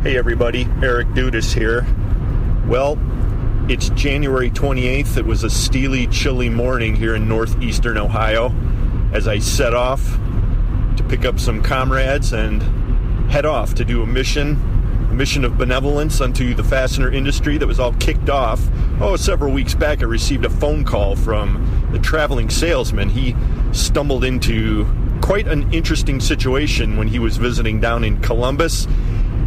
Hey everybody, Eric Dudas here. Well, it's January 28th. It was a steely, chilly morning here in northeastern Ohio as I set off to pick up some comrades and head off to do a mission of benevolence unto the fastener industry that was all kicked off. Several weeks back I received a phone call from the traveling salesman. He stumbled into quite an interesting situation when he was visiting down in Columbus.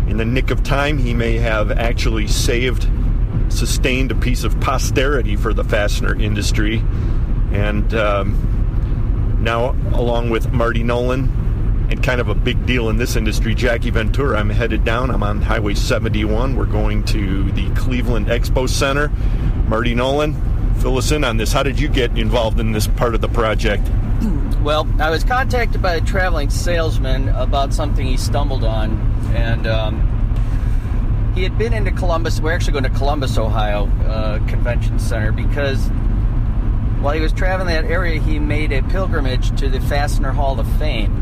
In the nick of time, he may have actually sustained a piece of posterity for the fastener industry. And now, along with Marty Nolan, and kind of a big deal in this industry, Jackie Ventura, I'm headed down. I'm on Highway 71. We're going to the Cleveland Expo Center. Marty Nolan, fill us in on this. How did you get involved in this part of the project? Well, I was contacted by a traveling salesman about something he stumbled on, and he had been into Columbus. We're actually going to Columbus, Ohio Convention Center because while he was traveling that area, he made a pilgrimage to the Fastener Hall of Fame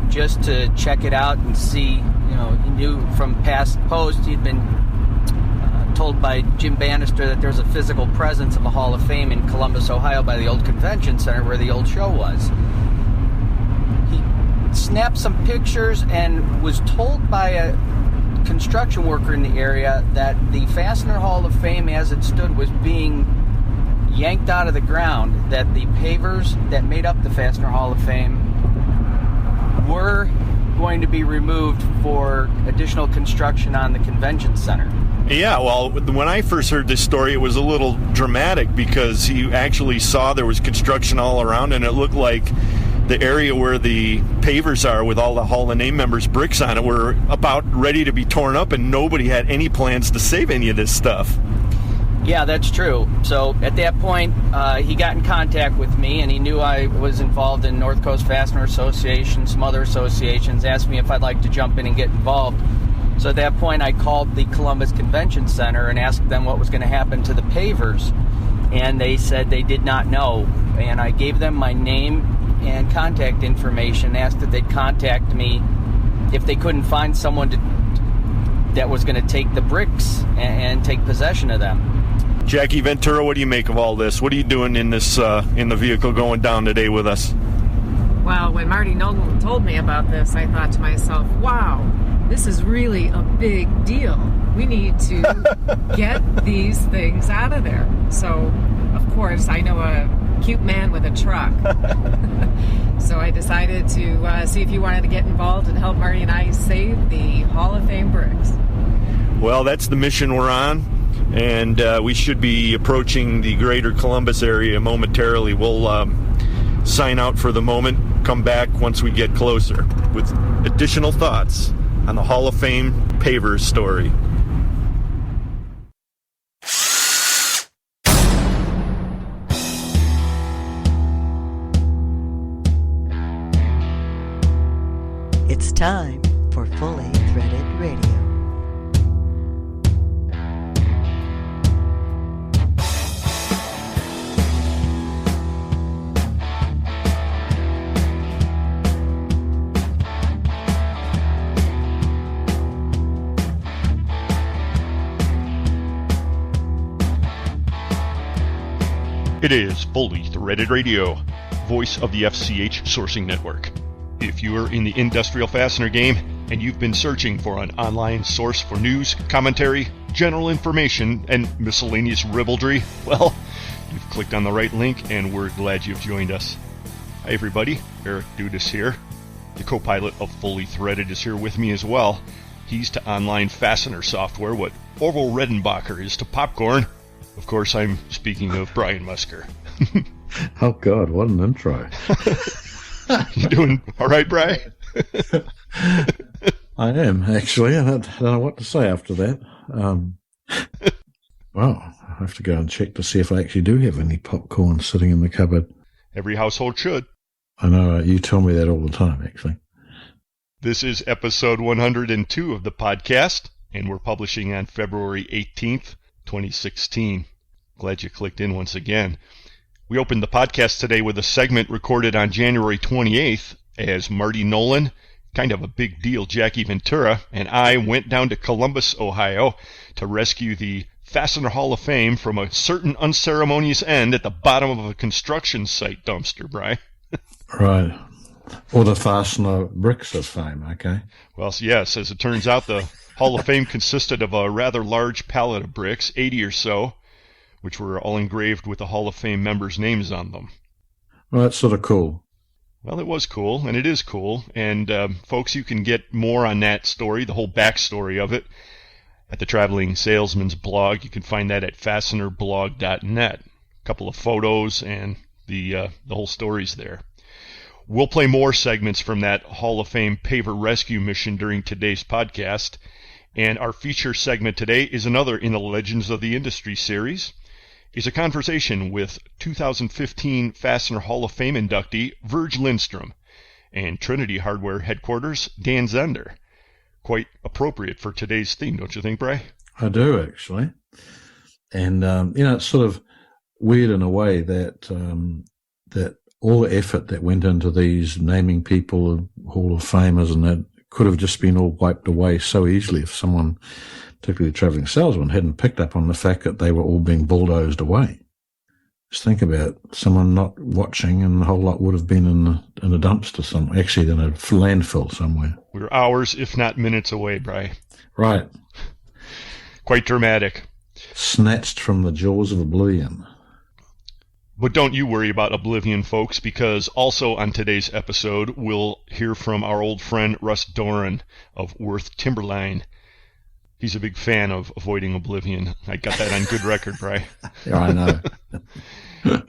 just to check it out and see. He knew from past posts he'd been told by Jim Bannister that there's a physical presence of a Hall of Fame in Columbus, Ohio by the old convention center where the old show was. He snapped some pictures and was told by a construction worker in the area that the Fastener Hall of Fame as it stood was being yanked out of the ground, that the pavers that made up the Fastener Hall of Fame were going to be removed for additional construction on the convention center. Yeah, well, when I first heard this story, it was a little dramatic because you actually saw there was construction all around, and it looked like the area where the pavers are with all the Hall of Name members' bricks on it were about ready to be torn up, and nobody had any plans to save any of this stuff. Yeah, that's true. So at that point, he got in contact with me, and he knew I was involved in North Coast Fastener Association, some other associations, asked me if I'd like to jump in and get involved. So at that point, I called the Columbus Convention Center and asked them what was going to happen to the pavers, and they said they did not know. And I gave them my name and contact information, asked that they'd contact me if they couldn't find someone that was going to take the bricks and take possession of them. Jackie Ventura, what do you make of all this? What are you doing in this in the vehicle going down today with us? Well, when Marty Nolan told me about this, I thought to myself, wow, this is really a big deal. We need to get these things out of there. So, of course, I know a cute man with a truck. So I decided to see if he wanted to get involved and help Marty and I save the Hall of Fame bricks. Well, that's the mission we're on, and we should be approaching the greater Columbus area momentarily. We'll sign out for the moment, come back once we get closer with additional thoughts on the Hall of Fame pavers story. It's time for Fully Threaded Radio. It is Fully Threaded Radio, voice of the FCH Sourcing Network. If you are in the industrial fastener game and you've been searching for an online source for news, commentary, general information, and miscellaneous ribaldry, well, you've clicked on the right link and we're glad you've joined us. Hi everybody, Eric Dudas here. The co-pilot of Fully Threaded is here with me as well. He's to online fastener software what Orville Redenbacher is to popcorn. Of course, I'm speaking of Brian Musker. Oh, God, what an intro. You doing all right, Brian? I am, actually. I don't know what to say after that. Well, I have to go and check to see if I actually do have any popcorn sitting in the cupboard. Every household should. I know, you tell me that all the time, actually. This is episode 102 of the podcast, and we're publishing on February 18th, 2016. Glad you clicked in once again. We opened the podcast today with a segment recorded on January 28th as Marty Nolan kind of a big deal. Jackie Ventura and I went down to Columbus, Ohio to rescue the Fastener Hall of Fame from a certain unceremonious end at the bottom of a construction site dumpster, Bri. Right. Or the Fastener bricks of fame, okay? Well, yes, as it turns out, the Hall of Fame consisted of a rather large pallet of bricks, 80 or so, which were all engraved with the Hall of Fame members' names on them. Well, that's sort of cool. Well, it was cool, and it is cool. And, folks, you can get more on that story, the whole backstory of it, at the Traveling Salesman's blog. You can find that at fastenerblog.net. A couple of photos and the whole story's there. We'll play more segments from that Hall of Fame Paver rescue mission during today's podcast. And our feature segment today is another in the Legends of the Industry series. It's a conversation with 2015 Fastener Hall of Fame inductee Virg Lindstrom and Trinity Hardware headquarters Dan Zehnder. Quite appropriate for today's theme, don't you think, Bray? I do, actually. And, it's sort of weird in a way that that all the effort that went into these naming people Hall of Famers and that could have just been all wiped away so easily if someone, particularly the traveling salesman, hadn't picked up on the fact that they were all being bulldozed away. Just think about someone not watching, and the whole lot would have been in a dumpster somewhere, actually in a landfill somewhere. We're hours, if not minutes away, Bry. Right. Quite dramatic. Snatched from the jaws of oblivion. But don't you worry about oblivion, folks, because also on today's episode, we'll hear from our old friend Russ Doran of Würth Timberline. He's a big fan of avoiding oblivion. I got that on good record, Bry. Yeah, I know.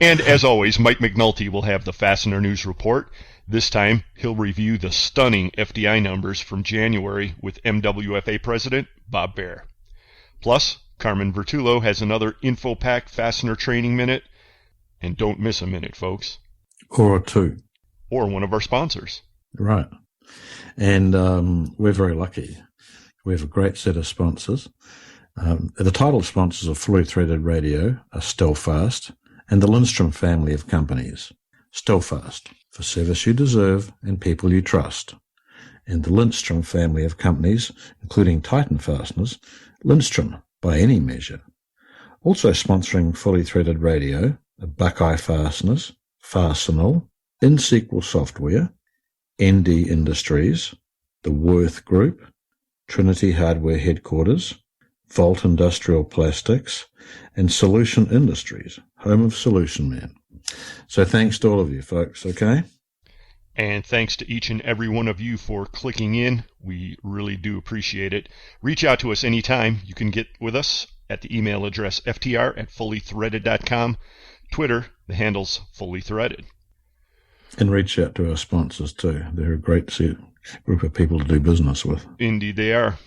And as always, Mike McNulty will have the Fastener News Report. This time, he'll review the stunning FDI numbers from January with MWFA President Bob Baer. Plus, Carmen Vertullo has another info-packed Fastener Training Minute. And don't miss a minute, folks. Or two. Or one of our sponsors. Right. And we're very lucky. We have a great set of sponsors. The title sponsors of Fully Threaded Radio are Stellfast and the Lindstrom family of companies. Stellfast, for service you deserve and people you trust. And the Lindstrom family of companies, including Titan Fasteners, Lindstrom by any measure. Also sponsoring Fully Threaded Radio, Buckeye Fasteners, Fastenal, InSequel Software, ND Industries, the Würth Group, Trinity Hardware Headquarters, Volt Industrial Plastics, and Solution Industries, home of Solution Man. So thanks to all of you folks, okay? And thanks to each and every one of you for clicking in. We really do appreciate it. Reach out to us anytime. You can get with us at the email address ftr@fullythreaded.com. Twitter, the handle's Fully Threaded. And reach out to our sponsors too. They're a great group of people to do business with. Indeed they are.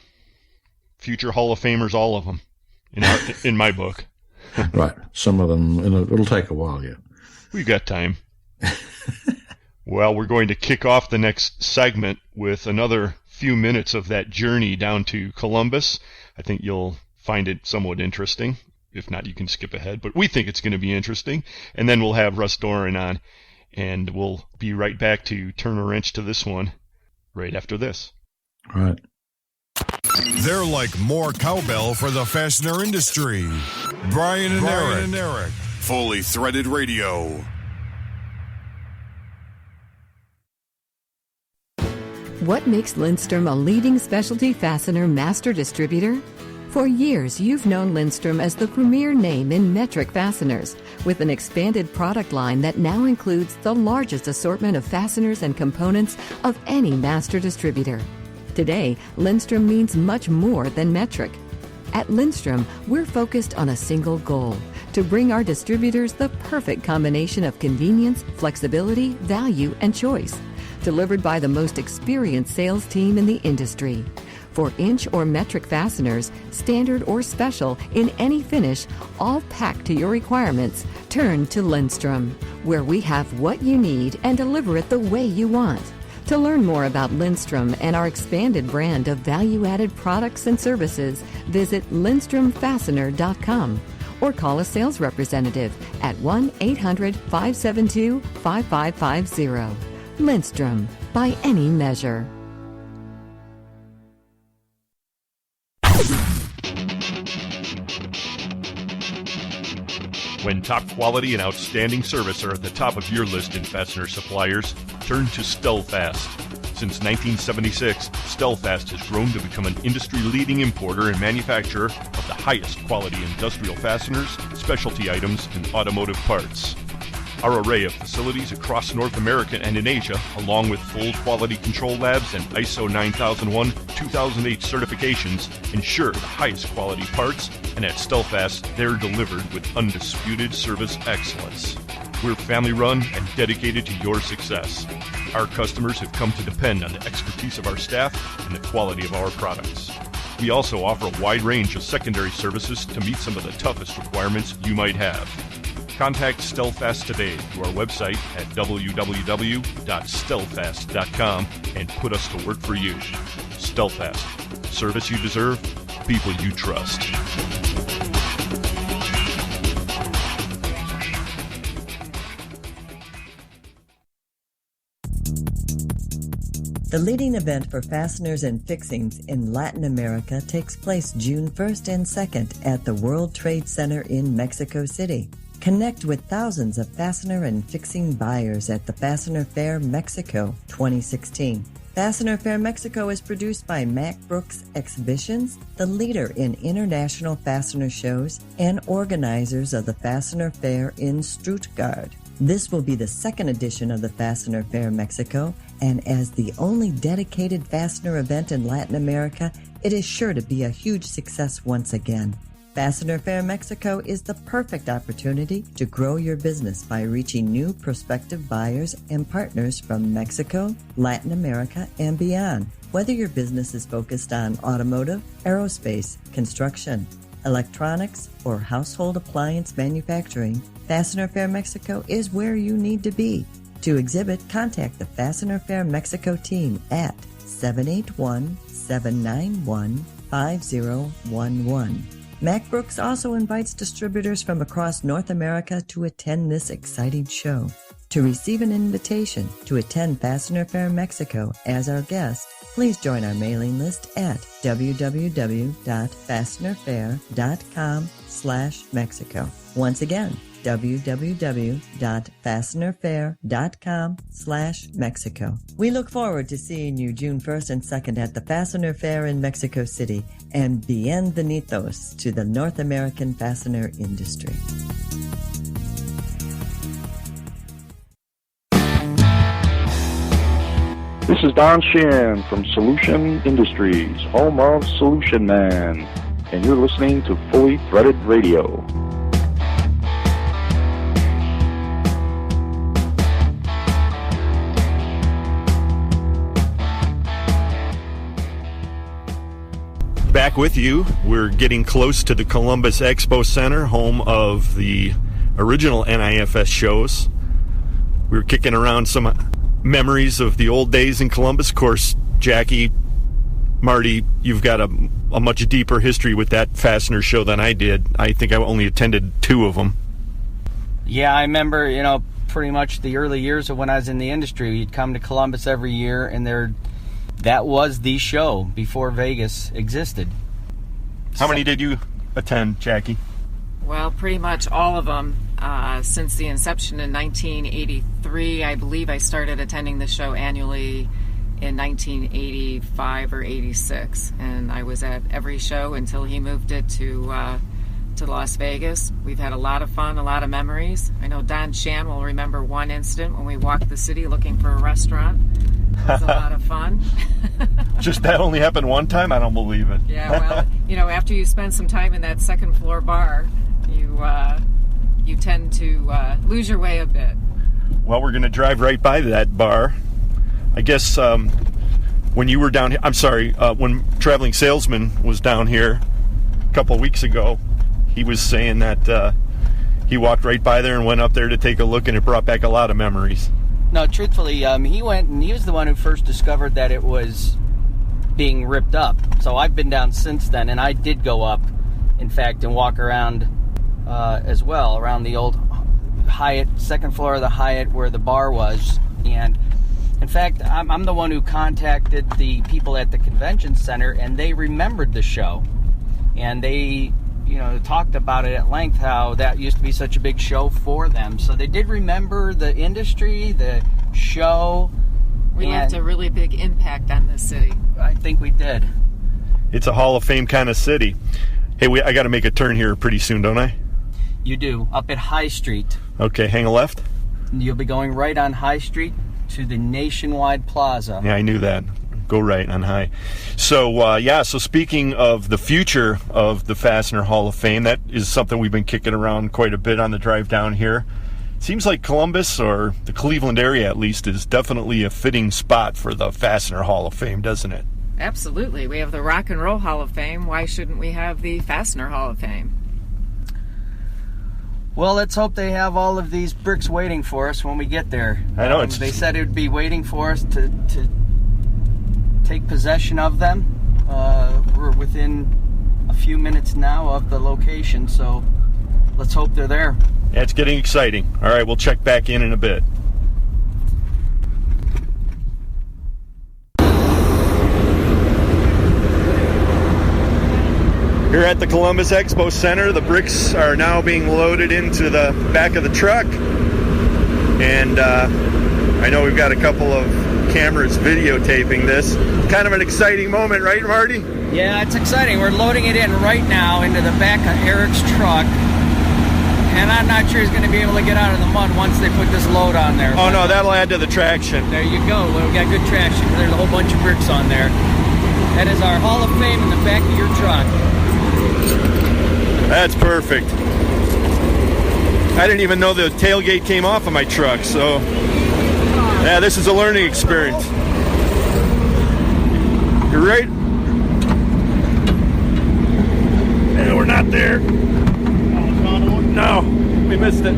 Future Hall of Famers, all of them, in my book. Right. Some of them, it'll take a while yet. We've got time. Well, we're going to kick off the next segment with another few minutes of that journey down to Columbus. I think you'll find it somewhat interesting. If not, you can skip ahead. But we think it's going to be interesting. And then we'll have Russ Doran on. And we'll be right back to turn a wrench to this one right after this. All right. They're like more cowbell for the fastener industry. Brian and Eric. Fully Threaded Radio. What makes Lindstrom a leading specialty fastener master distributor? For years, you've known Lindstrom as the premier name in metric fasteners, with an expanded product line that now includes the largest assortment of fasteners and components of any master distributor. Today, Lindstrom means much more than metric. At Lindstrom, we're focused on a single goal: to bring our distributors the perfect combination of convenience, flexibility, value, and choice, delivered by the most experienced sales team in the industry. For inch or metric fasteners, standard or special, in any finish, all packed to your requirements, turn to Lindstrom, where we have what you need and deliver it the way you want. To learn more about Lindstrom and our expanded brand of value-added products and services, visit lindstromfastener.com or call a sales representative at 1-800-572-5550. Lindstrom, by any measure. When top quality and outstanding service are at the top of your list in fastener suppliers, turn to Stellfast. Since 1976, Stellfast has grown to become an industry-leading importer and manufacturer of the highest quality industrial fasteners, specialty items, and automotive parts. Our array of facilities across North America and in Asia, along with full quality control labs and ISO 9001-2008 certifications, ensure the highest quality parts, and at Stellfast, they're delivered with undisputed service excellence. We're family-run and dedicated to your success. Our customers have come to depend on the expertise of our staff and the quality of our products. We also offer a wide range of secondary services to meet some of the toughest requirements you might have. Contact Stellfast today through our website at www.stellfast.com and put us to work for you. Stellfast. Service you deserve, people you trust. The leading event for fasteners and fixings in Latin America takes place June 1st and 2nd at the World Trade Center in Mexico City. Connect with thousands of fastener and fixing buyers at the Fastener Fair Mexico 2016. Fastener Fair Mexico is produced by Mack Brooks Exhibitions, the leader in international fastener shows and organizers of the Fastener Fair in Stuttgart. This will be the second edition of the Fastener Fair Mexico, and as the only dedicated fastener event in Latin America, it is sure to be a huge success once again. Fastener Fair Mexico is the perfect opportunity to grow your business by reaching new prospective buyers and partners from Mexico, Latin America, and beyond. Whether your business is focused on automotive, aerospace, construction, electronics, or household appliance manufacturing, Fastener Fair Mexico is where you need to be. To exhibit, contact the Fastener Fair Mexico team at 781-791-5011. Mack Brooks also invites distributors from across North America to attend this exciting show. To receive an invitation to attend Fastener Fair Mexico as our guest, please join our mailing list at www.fastenerfair.com/Mexico. Once again, www.fastenerfair.com/Mexico. We look forward to seeing you June 1st and 2nd at the Fastener Fair in Mexico City, and bienvenidos to the North American fastener industry. This is Don Shin from Solution Industries, home of Solution Man, and you're listening to Fully Threaded Radio. Back with you. We're getting close to the Columbus Expo Center, home of the original NIFS shows. We were kicking around some memories of the old days in Columbus. Of course, Jackie, Marty, you've got a much deeper history with that fastener show than I did. I think I only attended 2 of them. Yeah, I remember, pretty much the early years of when I was in the industry. You'd come to Columbus every year, and that was the show before Vegas existed. How many did you attend, Jackie? Well, pretty much all of them. Since the inception in 1983, I believe I started attending the show annually in 1985 or 86, and I was at every show until he moved it to Las Vegas. We've had a lot of fun, a lot of memories. I know Don Shan will remember one incident when we walked the city looking for a restaurant. It was a lot of fun. Just that only happened one time? I don't believe it. Yeah, well, after you spend some time in that second floor bar, you tend to lose your way a bit. Well, we're going to drive right by that bar. I guess when you were down here, when Traveling Salesman was down here a couple of weeks ago, he was saying that he walked right by there and went up there to take a look, and it brought back a lot of memories. No, truthfully, he went and he was the one who first discovered that it was being ripped up. So I've been down since then, and I did go up, in fact, and walk around as well, around the old Hyatt, second floor of the Hyatt where the bar was. And in fact, I'm the one who contacted the people at the convention center, and they remembered the show. And they talked about it at length, how that used to be such a big show for them. So they did remember the industry, the show. We left a really big impact on this city. I think we did. It's a Hall of Fame kind of city. Hey, I got to make a turn here pretty soon, don't I? You do, up at High Street. Okay, hang a left. You'll be going right on High Street to the Nationwide Plaza. Yeah, I knew that. Go right on High. So, so speaking of the future of the Fastener Hall of Fame, that is something we've been kicking around quite a bit on the drive down here. Seems like Columbus, or the Cleveland area at least, is definitely a fitting spot for the Fastener Hall of Fame, doesn't it? Absolutely. We have the Rock and Roll Hall of Fame. Why shouldn't we have the Fastener Hall of Fame? Well, let's hope they have all of these bricks waiting for us when we get there. I know. They said it would be waiting for us to take possession of them. We're within a few minutes now of the location, so let's hope they're there. Yeah, it's getting exciting. All right, we'll check back in a bit. Here at the Columbus Expo Center, the bricks are now being loaded into the back of the truck. And I know we've got a couple of cameras videotaping this. Kind of an exciting moment, right, Marty? Yeah, it's exciting. We're loading it in right now into the back of Eric's truck. And I'm not sure he's going to be able to get out of the mud once they put this load on there. Oh, no, that'll add to the traction. There you go. We've got good traction. There's a whole bunch of bricks on there. That is our Hall of Fame in the back of your truck. That's perfect. I didn't even know the tailgate came off of my truck, so yeah, this is a learning experience. You're right. And we're not there. No, we missed it.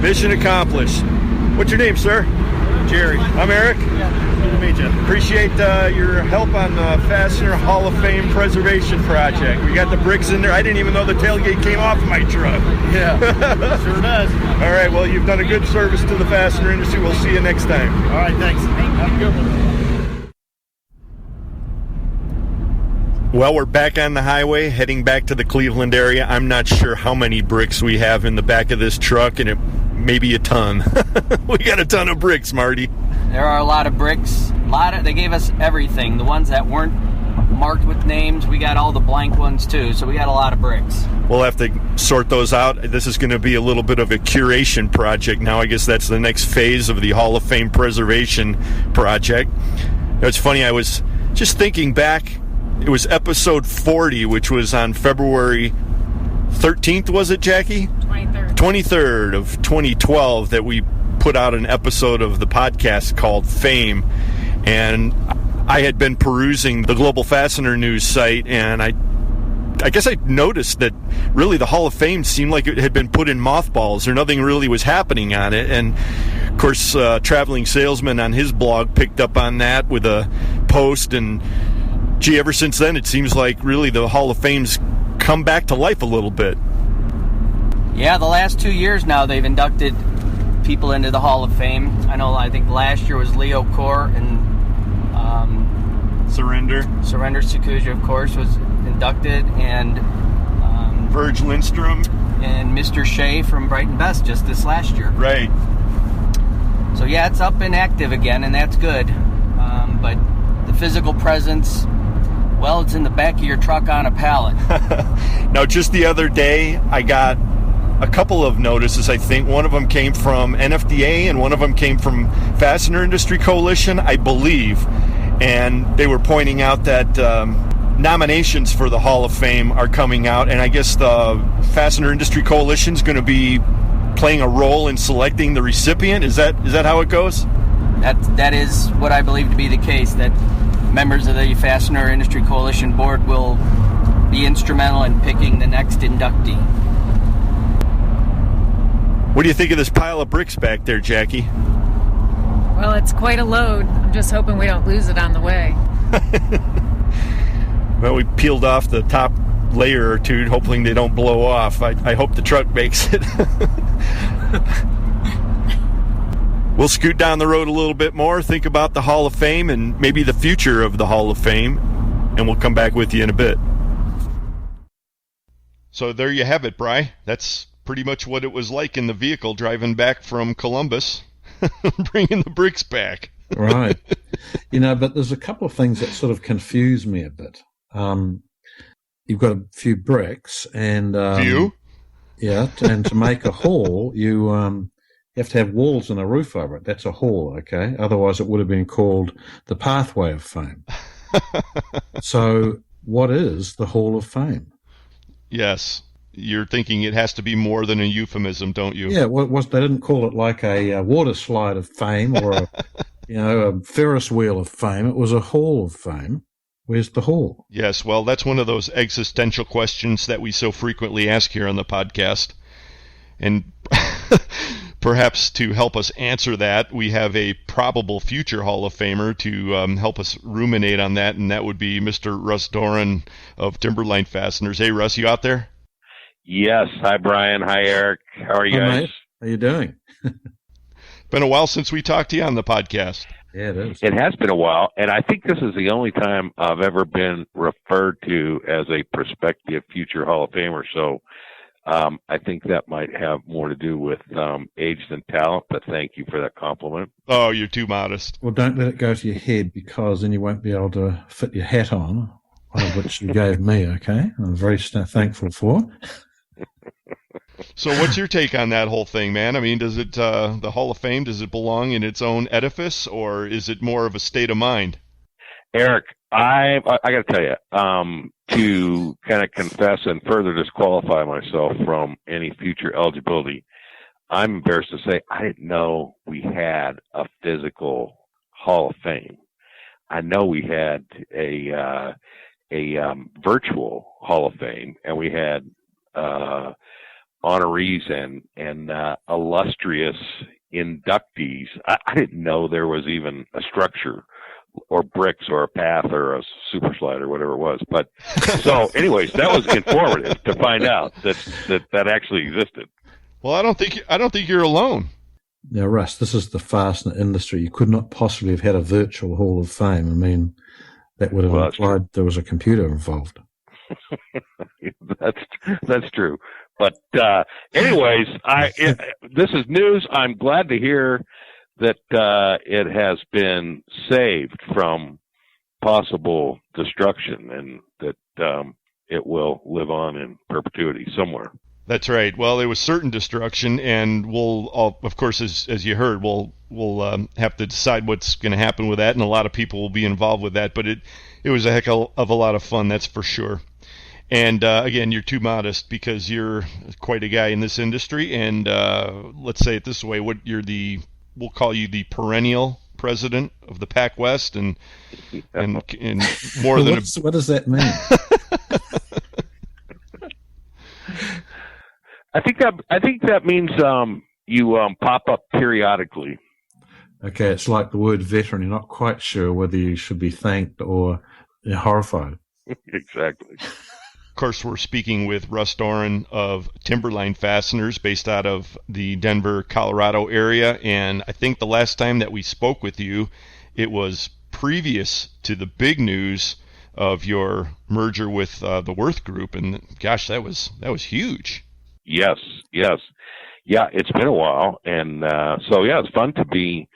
Mission accomplished. What's your name, sir? Jerry. I'm Eric. Yeah, good to meet you. Appreciate your help on the Fastener Hall of Fame preservation project. We got the bricks in there. I didn't even know the tailgate came off of my truck. Yeah, sure does. All right, well, you've done a good service to the fastener industry. We'll see you next time. All right, thanks. Have a good one. Well, we're back on the highway, heading back to the Cleveland area. I'm not sure how many bricks we have in the back of this truck, and it may be a ton. We got a ton of bricks, Marty. There are a lot of bricks. They gave us everything. The ones that weren't marked with names, we got all the blank ones too, so we got a lot of bricks. We'll have to sort those out. This is going to be a little bit of a curation project now. I guess that's the next phase of the Hall of Fame preservation project. It's funny, I was just thinking back. It was episode 40, which was on February 13th, was it, Jackie? 23rd of 2012, that we put out an episode of the podcast called Fame. And I had been perusing the Global Fastener News site, and I guess I noticed that really the Hall of Fame seemed like it had been put in mothballs, or nothing really was happening on it. And of course, Traveling Salesman on his blog picked up on that with a post, and gee, ever since then, it seems like really the Hall of Fame's come back to life a little bit. Yeah, the last 2 years now, they've inducted people into the Hall of Fame. I think last year was Leo Core, and Zehnder Sakuja, of course, was inducted, and Virg Lindstrom. And Mr. Shea from Brighton Best just this last year. Right. So yeah, it's up and active again, and that's good. But the physical presence, well, it's in the back of your truck on a pallet. Now, just the other day, I got a couple of notices, I think. One of them came from NFDA, and one of them came from Fastener Industry Coalition, I believe. And they were pointing out that nominations for the Hall of Fame are coming out, and I guess the Fastener Industry Coalition is going to be playing a role in selecting the recipient. Is that how it goes? That is what I believe to be the case, that members of the Fastener Industry Coalition board will be instrumental in picking the next inductee. What do you think of this pile of bricks back there, Jackie? Well, it's quite a load. I'm just hoping we don't lose it on the way. Well, we peeled off the top layer or two, hoping they don't blow off. I hope the truck makes it. We'll scoot down the road a little bit more, think about the Hall of Fame and maybe the future of the Hall of Fame, and we'll come back with you in a bit. So there you have it, Bri. That's pretty much what it was like in the vehicle driving back from Columbus, bringing the bricks back. Right. But there's a couple of things that sort of confuse me a bit. You've got a few bricks and... Few? Yeah, and to make a hall, you have to have walls and a roof over it. That's a hall, okay? Otherwise, it would have been called the Pathway of Fame. So what is the Hall of Fame? Yes. You're thinking it has to be more than a euphemism, don't you? Yeah, they didn't call it like a water slide of fame or a Ferris wheel of fame. It was a Hall of Fame. Where's the hall? Yes, well, that's one of those existential questions that we so frequently ask here on the podcast. And perhaps to help us answer that, we have a probable future Hall of Famer to help us ruminate on that, and that would be Mr. Russ Doran of Timberline Fasteners. Hey, Russ, you out there? Yes. Hi, Brian. Hi, Eric. How are you guys? Mate. How you doing? Been a while since we talked to you on the podcast. Yeah, it is. It has been a while, and I think this is the only time I've ever been referred to as a prospective future Hall of Famer. So I think that might have more to do with age than talent, but thank you for that compliment. Oh, you're too modest. Well, don't let it go to your head, because then you won't be able to fit your hat on, one of which you gave me, okay? I'm very thankful for. So what's your take on that whole thing, man? I mean, does it, the Hall of Fame, does it belong in its own edifice, or is it more of a state of mind? Eric, I got to tell you, to kind of confess and further disqualify myself from any future eligibility, I'm embarrassed to say I didn't know we had a physical Hall of Fame. I know we had a virtual Hall of Fame, and we had honorees and illustrious inductees. I didn't know there was even a structure or bricks or a path or a superslide or whatever it was. But so anyways, that was informative to find out that actually existed. Well, I don't think you're alone. Now, Russ, this is the fastener industry. You could not possibly have had a virtual Hall of Fame. I mean, that would have implied there was a computer involved. That's true. But anyways, this is news. I'm glad to hear that it has been saved from possible destruction, and that it will live on in perpetuity somewhere. That's right. Well, there was certain destruction, and we'll, of course, as you heard, we'll have to decide what's going to happen with that, and a lot of people will be involved with that. But it was a heck of a lot of fun, that's for sure. And again, you're too modest, because you're quite a guy in this industry, and let's say it this way: we'll call you the perennial president of the Pac West, and more than what does that mean? I think that means you pop up periodically. Okay, it's like the word veteran. You're not quite sure whether you should be thanked or horrified. Exactly. Of course, we're speaking with Russ Doran of Timberline Fasteners, based out of the Denver, Colorado area. And I think the last time that we spoke with you, it was previous to the big news of your merger with the Würth Group. And gosh, that was huge. Yes. Yeah, it's been a while. And so, yeah, it's fun to be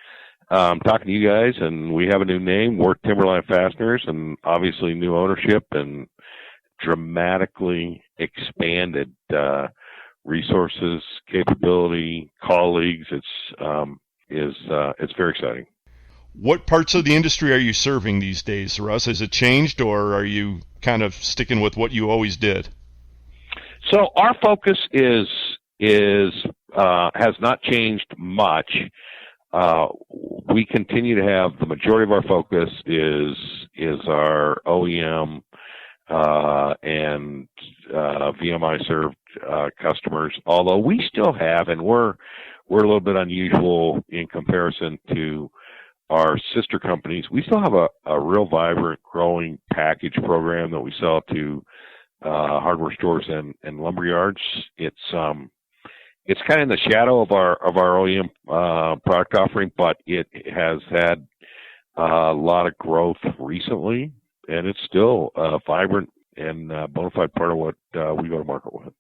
talking to you guys. And we have a new name, Würth Timberline Fasteners, and obviously new ownership and dramatically expanded resources, capability, colleagues. It's very exciting. What parts of the industry are you serving these days, Russ? Has it changed, or are you kind of sticking with what you always did? So our focus has not changed much. We continue to have the majority of our focus is our OEM and VMI served customers, although we still have, and we're a little bit unusual in comparison to our sister companies, we still have a real vibrant, growing package program that we sell to hardware stores and lumber yards. It's kind of in the shadow of our OEM product offering, but it has had a lot of growth recently, and it's still a vibrant and bona fide part of what we go to market with.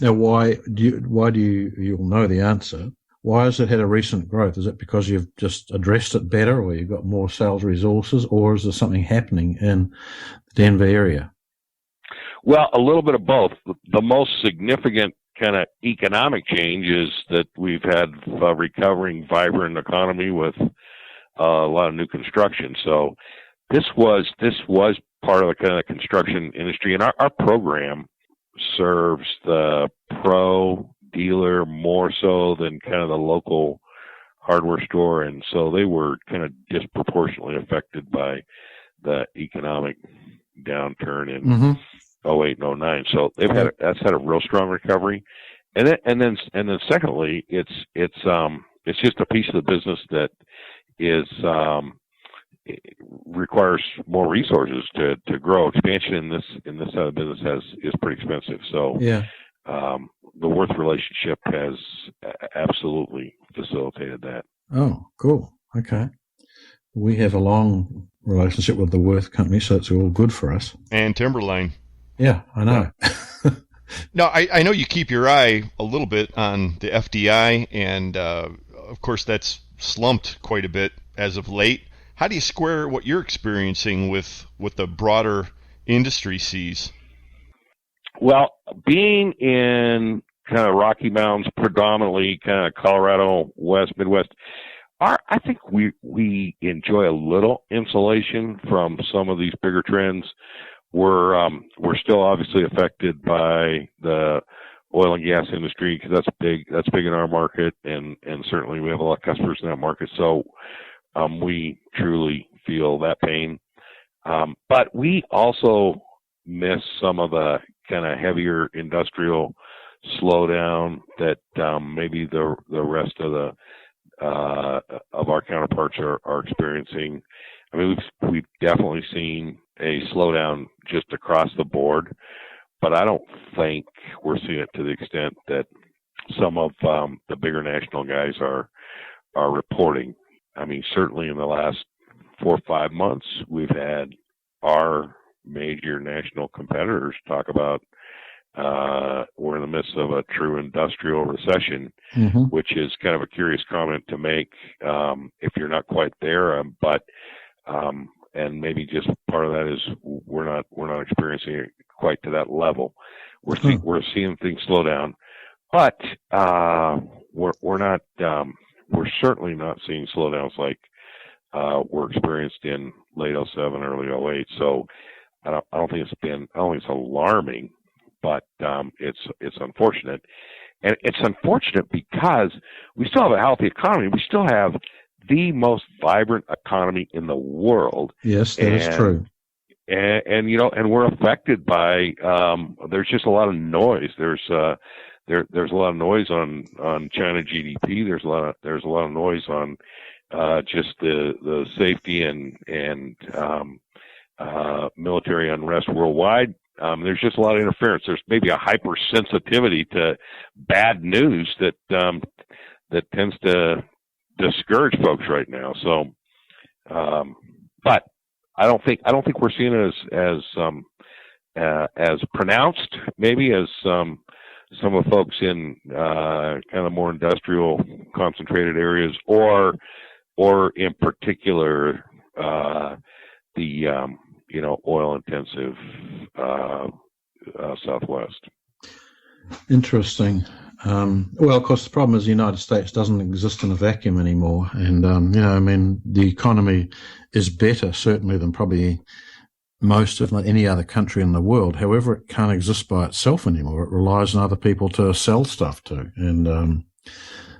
Now, why do you, you'll know the answer, why has it had a recent growth? Is it because you've just addressed it better, or you've got more sales resources, or is there something happening in the Denver area? Well, a little bit of both. The most significant kind of economic change is that we've had a recovering, vibrant economy with a lot of new construction. So this was part of the kind of construction industry, and our program serves the pro dealer more so than kind of the local hardware store, and so they were kind of disproportionately affected by the economic downturn in 08 and 09. So that's had a real strong recovery, and then secondly, it's just a piece of the business that is it requires more resources to grow. Expansion in this side of the business is pretty expensive. So the Würth relationship has absolutely facilitated that. Oh, cool. Okay. We have a long relationship with the Würth company, so it's all good for us. And Timberline. Yeah, I know. Now, I know you keep your eye a little bit on the FDI, and of course that's slumped quite a bit as of late. How do you square what you're experiencing with what the broader industry sees? Well, being in kind of Rocky Mountains, predominantly kind of Colorado, Midwest, I think we enjoy a little insulation from some of these bigger trends. We're still obviously affected by the oil and gas industry because that's big in our market, and certainly we have a lot of customers in that market. So we truly feel that pain. But we also miss some of the kind of heavier industrial slowdown that maybe the rest of our counterparts are experiencing. I mean, we've definitely seen a slowdown just across the board, but I don't think we're seeing it to the extent that some of the bigger national guys are reporting. I mean, certainly in the last 4 or 5 months, we've had our major national competitors talk about we're in the midst of a true industrial recession, which is kind of a curious comment to make if you're not quite there, but and maybe just part of that is we're not experiencing it quite to that level. We're seeing things slow down, but we're certainly not seeing slowdowns like were experienced in late 07, early 08. So I don't think it's alarming, but it's unfortunate. And it's unfortunate because we still have a healthy economy. We still have the most vibrant economy in the world. Yes, that is true. And we're affected by there's just a lot of noise. There's a lot of noise on China GDP. There's a lot of noise on just the safety and military unrest worldwide. There's just a lot of interference. There's maybe a hypersensitivity to bad news that tends to discourage folks right now. So, but I don't think we're seeing it as pronounced, maybe as some of the folks in kind of more industrial concentrated areas, or in particular the oil intensive Southwest. Interesting. Well, of course, the problem is the United States doesn't exist in a vacuum anymore. And, I mean, the economy is better, certainly, than probably most, if not any other country in the world. However, it can't exist by itself anymore. It relies on other people to sell stuff to. And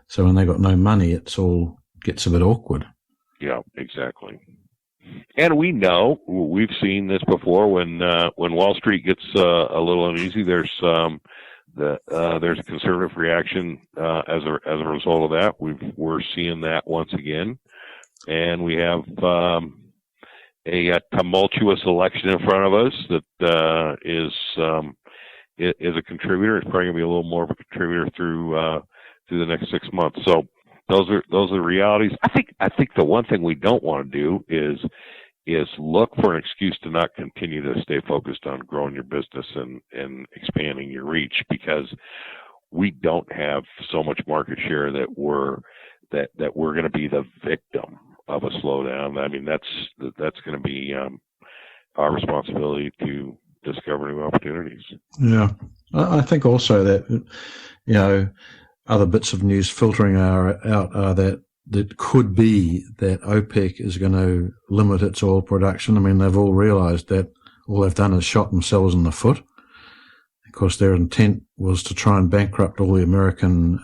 so when they got no money, it all gets a bit awkward. Yeah, exactly. And we know, we've seen this before, when Wall Street gets a little uneasy, there's a conservative reaction as a result of that. We're seeing that once again. and we have a tumultuous election in front of us that is a contributor. It's probably going to be a little more of a contributor through the next 6 months. So those are the realities. I think the one thing we don't want to do is look for an excuse to not continue to stay focused on growing your business and expanding your reach, because we don't have so much market share that we're going to be the victim of a slowdown. I mean, that's going to be our responsibility to discover new opportunities. Yeah. I think also that, other bits of news filtering out are that could be that OPEC is going to limit its oil production. I mean, they've all realized that all they've done is shot themselves in the foot. Of course, their intent was to try and bankrupt all the American,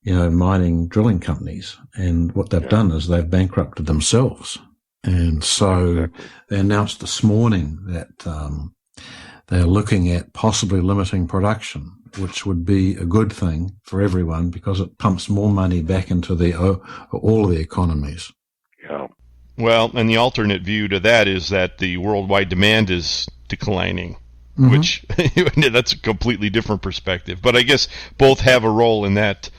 mining drilling companies. And what they've done is they've bankrupted themselves. And so they announced this morning that they're looking at possibly limiting production, which would be a good thing for everyone because it pumps more money back into all of the economies. Yeah. Well, and the alternate view to that is that the worldwide demand is declining, which that's a completely different perspective. But I guess both have a role in that,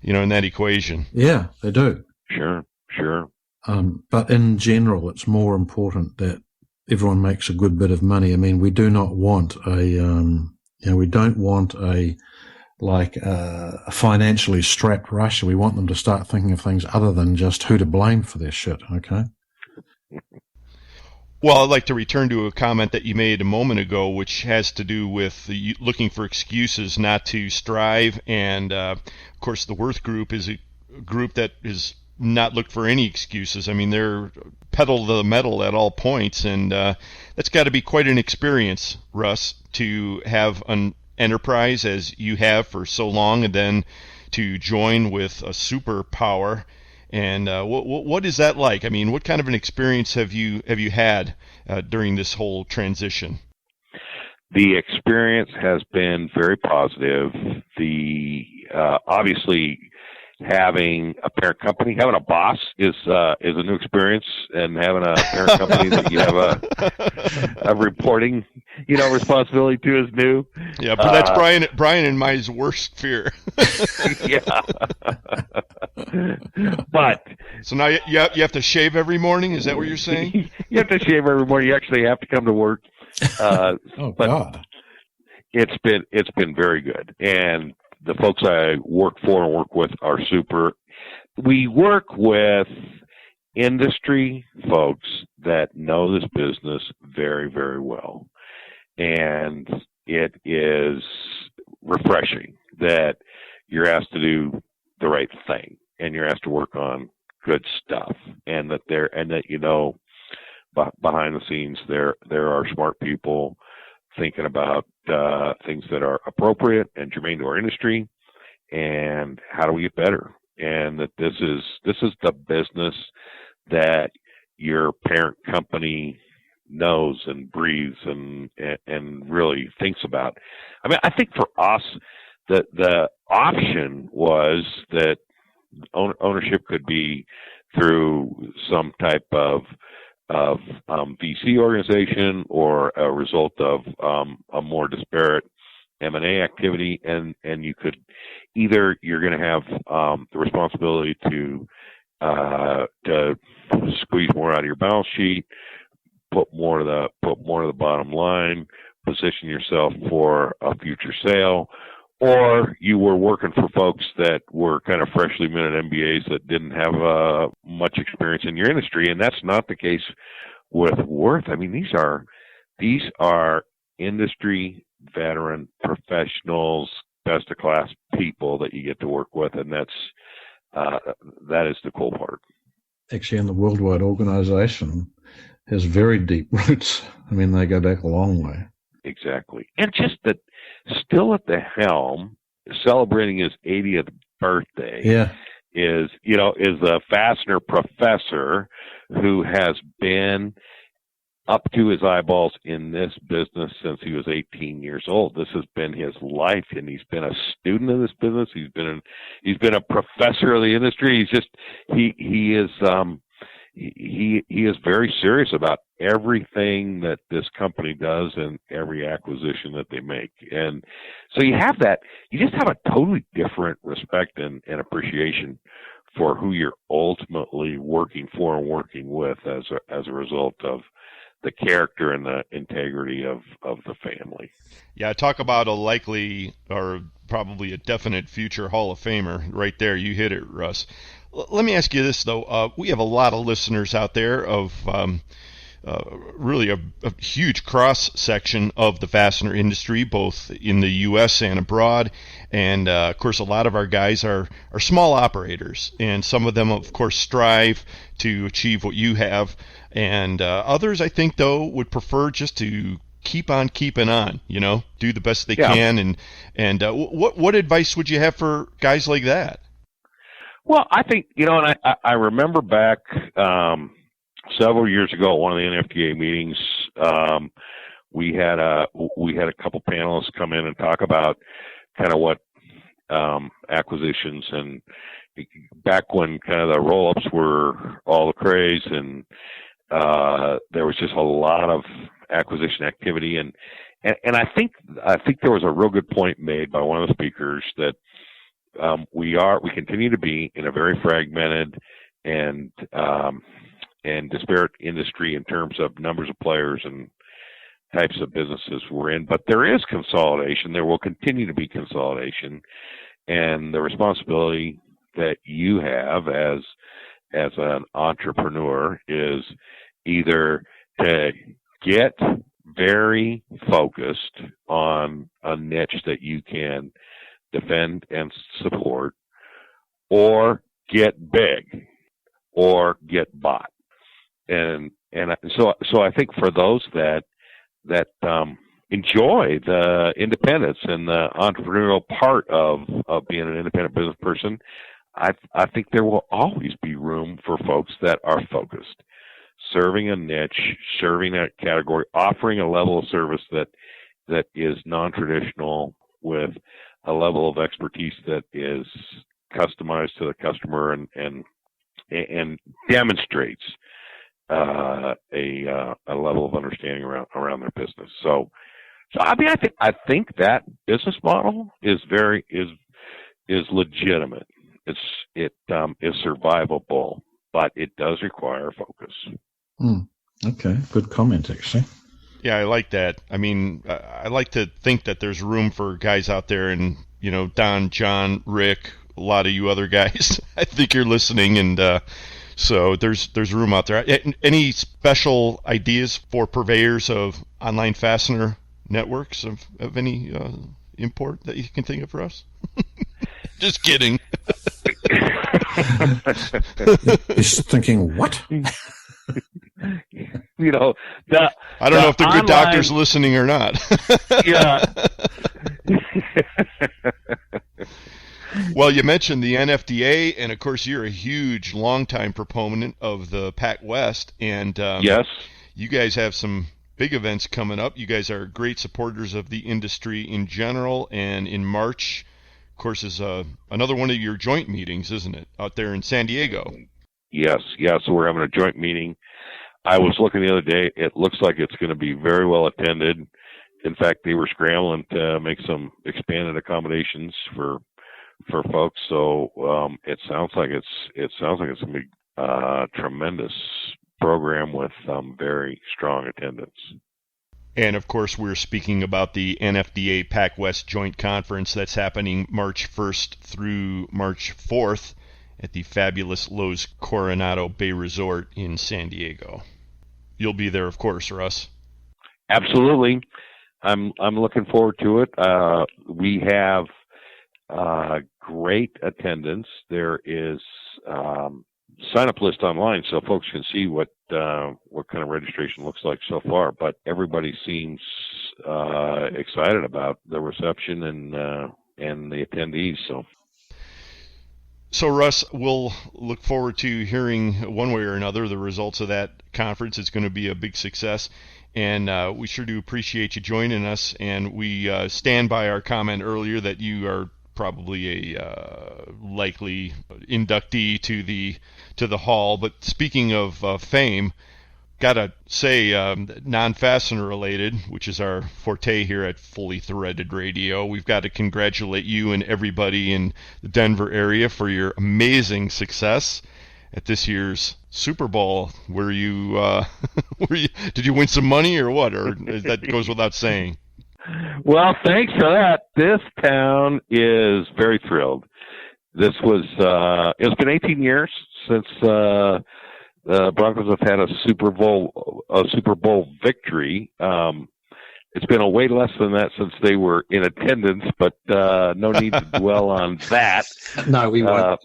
in that equation. Yeah, they do. Sure. But in general, it's more important that everyone makes a good bit of money. I mean, we do not want we don't want a financially strapped Russia. We want them to start thinking of things other than just who to blame for their shit, okay? Well, I'd like to return to a comment that you made a moment ago, which has to do with looking for excuses not to strive. And, of course, the Würth Group is a group that is not look for any excuses. I mean, they're pedal to the metal at all points, and that's got to be quite an experience, Russ, to have an enterprise as you have for so long, and then to join with a superpower. And what is that like? I mean, what kind of an experience have you had during this whole transition? The experience has been very positive. Obviously, having a parent company, having a boss is a new experience, and having a parent company that you have a reporting, responsibility to is new. Yeah, but that's Brian and my worst fear. Yeah. But so now you have to shave every morning. Is that what you're saying? You have to shave every morning. You actually have to come to work. God! It's been very good, and the folks I work for and work with are super. We work with industry folks that know this business very, very well. And it is refreshing that you're asked to do the right thing and you're asked to work on good stuff, and that behind the scenes there are smart people thinking about things that are appropriate and germane to our industry, and how do we get better, and that this is the business that your parent company knows and breathes and really thinks about. I mean, I think for us, the option was that ownership could be through some type of VC organization, or a result of a more disparate M&A activity, and you could either you're going to have the responsibility to squeeze more out of your balance sheet, put more to the bottom line, position yourself for a future sale, or you were working for folks that were kind of freshly minted MBAs that didn't have much experience in your industry, and that's not the case with Würth. I mean, these are industry veteran professionals, best of class people that you get to work with, and that is the cool part. Actually, in the worldwide organization has very deep roots. I mean, they go back a long way. Exactly. And just that, still at the helm, celebrating his 80th birthday, is a fastener professor who has been up to his eyeballs in this business since he was 18 years old. This has been his life, and he's been a student of this business. He's been a professor of the industry. He is very serious about everything that this company does and every acquisition that they make. And so you just have a totally different respect and appreciation for who you're ultimately working for and working with as a result of the character and the integrity of the family. Yeah, talk about a likely or probably a definite future Hall of Famer right there. You hit it, Russ. Let me ask you this, though. We have a lot of listeners out there of really a huge cross-section of the fastener industry, both in the U.S. and abroad. And, of course, a lot of our guys are small operators. And some of them, of course, strive to achieve what you have. And others, I think, though, would prefer just to keep on keeping on, do the best they can. And what advice would you have for guys like that? Well, I think, and I remember back several years ago at one of the NFTA meetings, we had a couple panelists come in and talk about kind of what acquisitions, and back when kind of the roll-ups were all the craze, and there was just a lot of acquisition activity, and I think there was a real good point made by one of the speakers that we continue to be in a very fragmented and disparate industry in terms of numbers of players and types of businesses we're in, but there is consolidation. There will continue to be consolidation, and the responsibility that you have as an entrepreneur is either to get very focused on a niche that you can defend and support, or get big, or get bought. And so I think for those that enjoy the independence and the entrepreneurial part of being an independent business person, I think there will always be room for folks that are focused, serving a niche, serving a category, offering a level of service that is non-traditional with a level of expertise that is customized to the customer and demonstrates a level of understanding around their business. So I mean, I think that business model is legitimate. It is survivable, but it does require focus. Okay, good comment, actually. Yeah, I like that. I mean, I like to think that there's room for guys out there, and Don, John, Rick, a lot of you other guys. I think you're listening, and so there's room out there. Any special ideas for purveyors of online fastener networks of any import that you can think of for us? Just kidding. He's thinking, what? I don't know if the good doctor's listening or not. Yeah. Well, you mentioned the NFDA, and of course, you're a huge, longtime proponent of the Pac West, and yes, you guys have some big events coming up. You guys are great supporters of the industry in general, and in March, of course, is another one of your joint meetings, isn't it, out there in San Diego? Yes. So we're having a joint meeting. I was looking the other day. It looks like it's going to be very well attended. In fact, they were scrambling to make some expanded accommodations for folks. So it sounds like it's going to be a tremendous program with very strong attendance. And of course, we're speaking about the NFDA Pac West Joint Conference that's happening March 1st through March 4th at the fabulous Lowe's Coronado Bay Resort in San Diego. You'll be there, of course, Russ. Absolutely. I'm looking forward to it. We have great attendance. There is sign-up list online, so folks can see what kind of registration looks like so far. But everybody seems excited about the reception and the attendees. So. So, Russ, we'll look forward to hearing one way or another the results of that conference. It's going to be a big success, and we sure do appreciate you joining us. And we stand by our comment earlier that you are probably a likely inductee to the hall. But speaking of fame, gotta say, non-fastener related, which is our forte here at Fully Threaded Radio, we've got to congratulate you and everybody in the Denver area for your amazing success at this year's Super Bowl. Did you win some money or what? Or that goes without saying? Well, thanks for that. This town is very thrilled. This was, it's been 18 years since, Broncos have had a Super Bowl victory. It's been a way less than that since they were in attendance, but no need to dwell on that. No, we won't.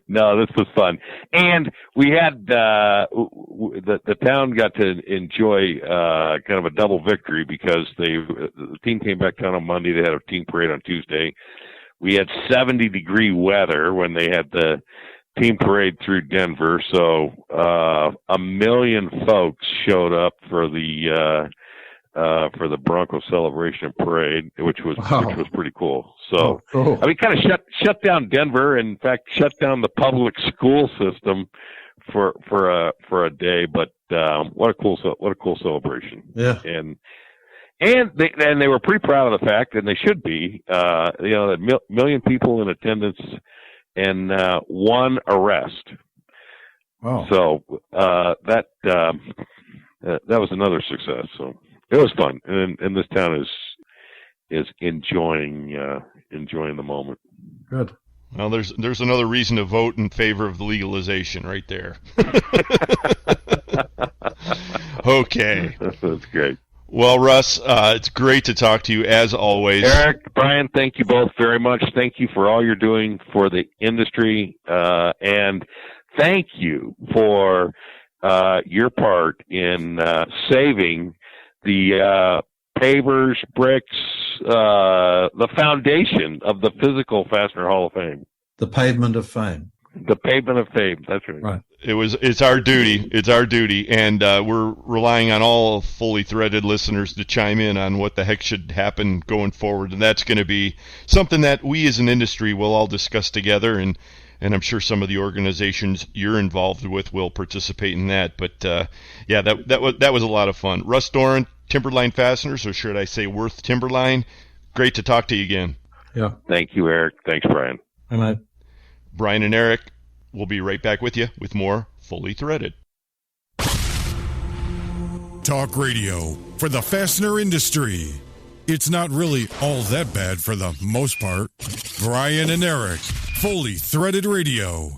No, this was fun, and we had the town got to enjoy kind of a double victory because the team came back down on Monday. They had a team parade on Tuesday. We had 70-degree weather when they had the team parade through Denver, so 1 million folks showed up for the Bronco celebration parade, which was pretty cool. So, I mean, kind of shut down Denver, and in fact, shut down the public school system for a day. But what a cool celebration! Yeah, and they were pretty proud of the fact, and they should be. That million people in attendance. And one arrest. Wow! So that was another success. So it was fun, and this town is enjoying the moment. Good. Well, there's another reason to vote in favor of the legalization right there. Okay. That's great. Well, Russ, it's great to talk to you as always. Eric, Brian, thank you both very much. Thank you for all you're doing for the industry, and thank you for your part in saving the pavers, bricks, the foundation of the physical Fastener Hall of Fame. The pavement of fame. The pavement of fame. That's right. Right. It's our duty. It's our duty, and we're relying on all Fully Threaded listeners to chime in on what the heck should happen going forward, and that's going to be something that we as an industry will all discuss together, and I'm sure some of the organizations you're involved with will participate in that. But yeah, that was a lot of fun. Russ Doran, Timberline Fasteners, or should I say Würth Timberline? Great to talk to you again. Yeah. Thank you, Eric. Thanks, Brian. Hi, mate. Brian and Eric, we'll be right back with you with more Fully Threaded. Talk radio for the fastener industry. It's not really all that bad for the most part. Brian and Eric, Fully Threaded Radio.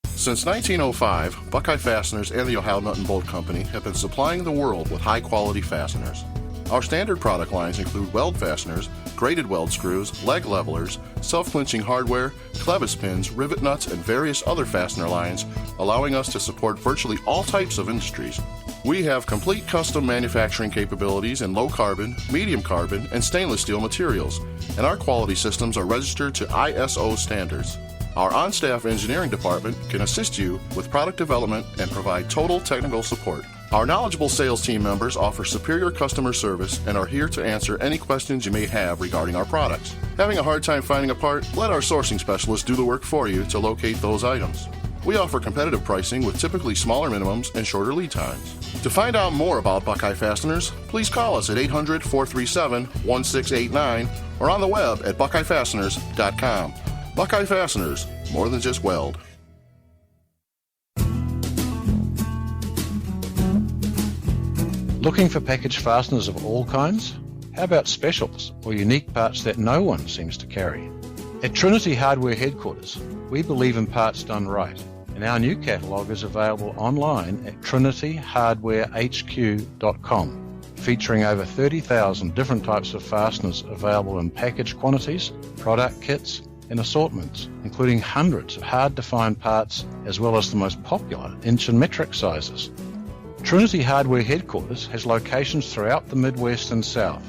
Since 1905, Buckeye Fasteners and the Ohio Nut and Bolt Company have been supplying the world with high-quality fasteners. Our standard product lines include weld fasteners, braided weld screws, leg levelers, self-clinching hardware, clevis pins, rivet nuts, and various other fastener lines, allowing us to support virtually all types of industries. We have complete custom manufacturing capabilities in low carbon, medium carbon, and stainless steel materials, and our quality systems are registered to ISO standards. Our on-staff engineering department can assist you with product development and provide total technical support. Our knowledgeable sales team members offer superior customer service and are here to answer any questions you may have regarding our products. Having a hard time finding a part? Let our sourcing specialists do the work for you to locate those items. We offer competitive pricing with typically smaller minimums and shorter lead times. To find out more about Buckeye Fasteners, please call us at 800-437-1689 or on the web at buckeyefasteners.com. Buckeye Fasteners, more than just weld. Looking for package fasteners of all kinds? How about specials or unique parts that no one seems to carry? At Trinity Hardware headquarters, we believe in parts done right, and our new catalogue is available online at trinityhardwarehq.com, featuring over 30,000 different types of fasteners available in package quantities, product kits, and assortments, including hundreds of hard-to-find parts as well as the most popular inch and metric sizes. Trinity Hardware headquarters has locations throughout the Midwest and South,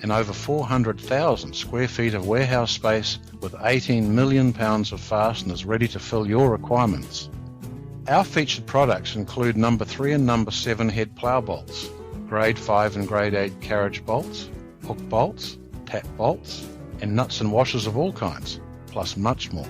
and over 400,000 square feet of warehouse space with 18 million pounds of fasteners ready to fill your requirements. Our featured products include number 3 and number 7 head plough bolts, grade 5 and grade 8 carriage bolts, hook bolts, tap bolts, and nuts and washers of all kinds, plus much more.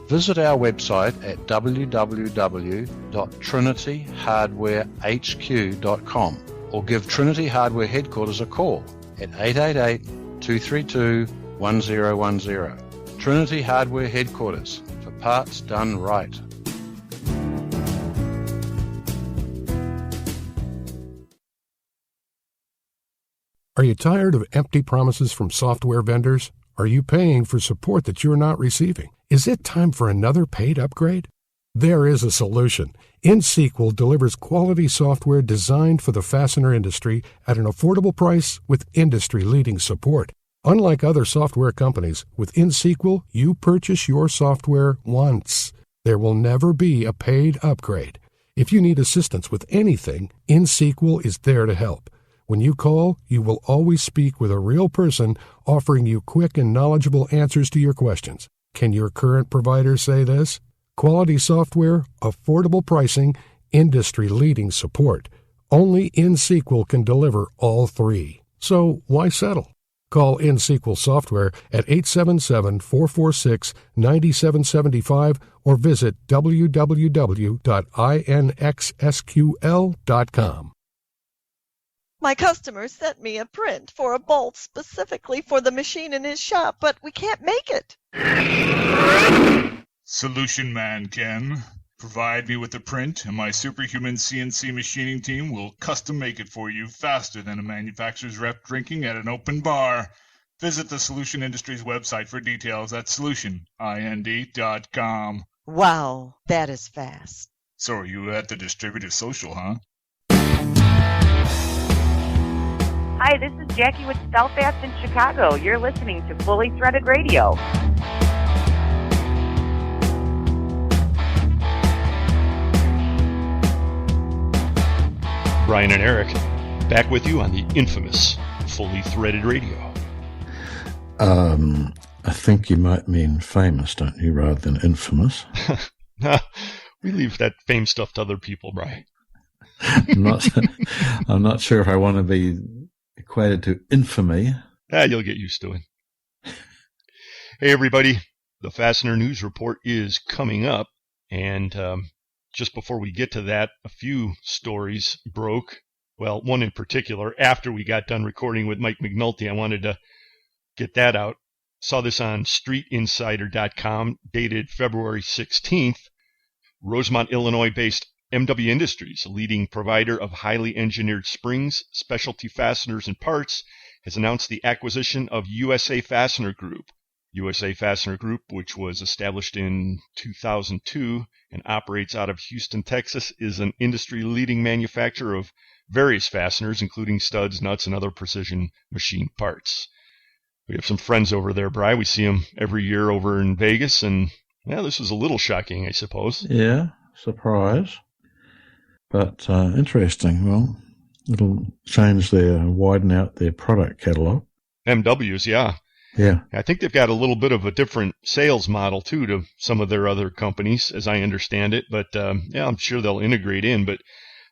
Visit our website at www.trinityhardwarehq.com or give Trinity Hardware headquarters a call at 888-232-1010. Trinity Hardware headquarters, for parts done right. Are you tired of empty promises from software vendors? Are you paying for support that you're not receiving? Is it time for another paid upgrade? There is a solution. InSequel delivers quality software designed for the fastener industry at an affordable price with industry-leading support. Unlike other software companies, with InSequel, you purchase your software once. There will never be a paid upgrade. If you need assistance with anything, InSequel is there to help. When you call, you will always speak with a real person offering you quick and knowledgeable answers to your questions. Can your current provider say this? Quality software, affordable pricing, industry-leading support. Only InSequel can deliver all three. So why settle? Call InSequel Software at 877-446-9775 or visit www.inxsql.com. My customer sent me a print for a bolt specifically for the machine in his shop, but we can't make it. Solution Man can. Provide me with a print, and my superhuman CNC machining team will custom make it for you faster than a manufacturer's rep drinking at an open bar. Visit the Solution Industries website for details at solutionind.com. Wow, that is fast. So are you at the distributor social, huh? Hi, this is Jackie with Stelfast in Chicago. You're listening to Fully Threaded Radio. Brian and Eric, back with you on the infamous Fully Threaded Radio. I think you might mean famous, don't you, rather than infamous? We leave that fame stuff to other people, Brian. I'm not sure if I want to be equated to infamy. You'll get used to it. Hey, everybody. The Fastener News Report is coming up, and just before we get to that, a few stories broke. Well, one in particular, after we got done recording with Mike McNulty, I wanted to get that out. Saw this on StreetInsider.com, dated February 16th. Rosemont, Illinois-based MW Industries, a leading provider of highly engineered springs, specialty fasteners, and parts, has announced the acquisition of USA Fastener Group. USA Fastener Group, which was established in 2002 and operates out of Houston, Texas, is an industry-leading manufacturer of various fasteners, including studs, nuts, and other precision machine parts. We have some friends over there, Bri. We see them every year over in Vegas, and this was a little shocking, I suppose. Yeah, surprise. But interesting. Well, it'll widen out their product catalog. MWs, yeah. Yeah. I think they've got a little bit of a different sales model, too, to some of their other companies, as I understand it. But, I'm sure they'll integrate in. But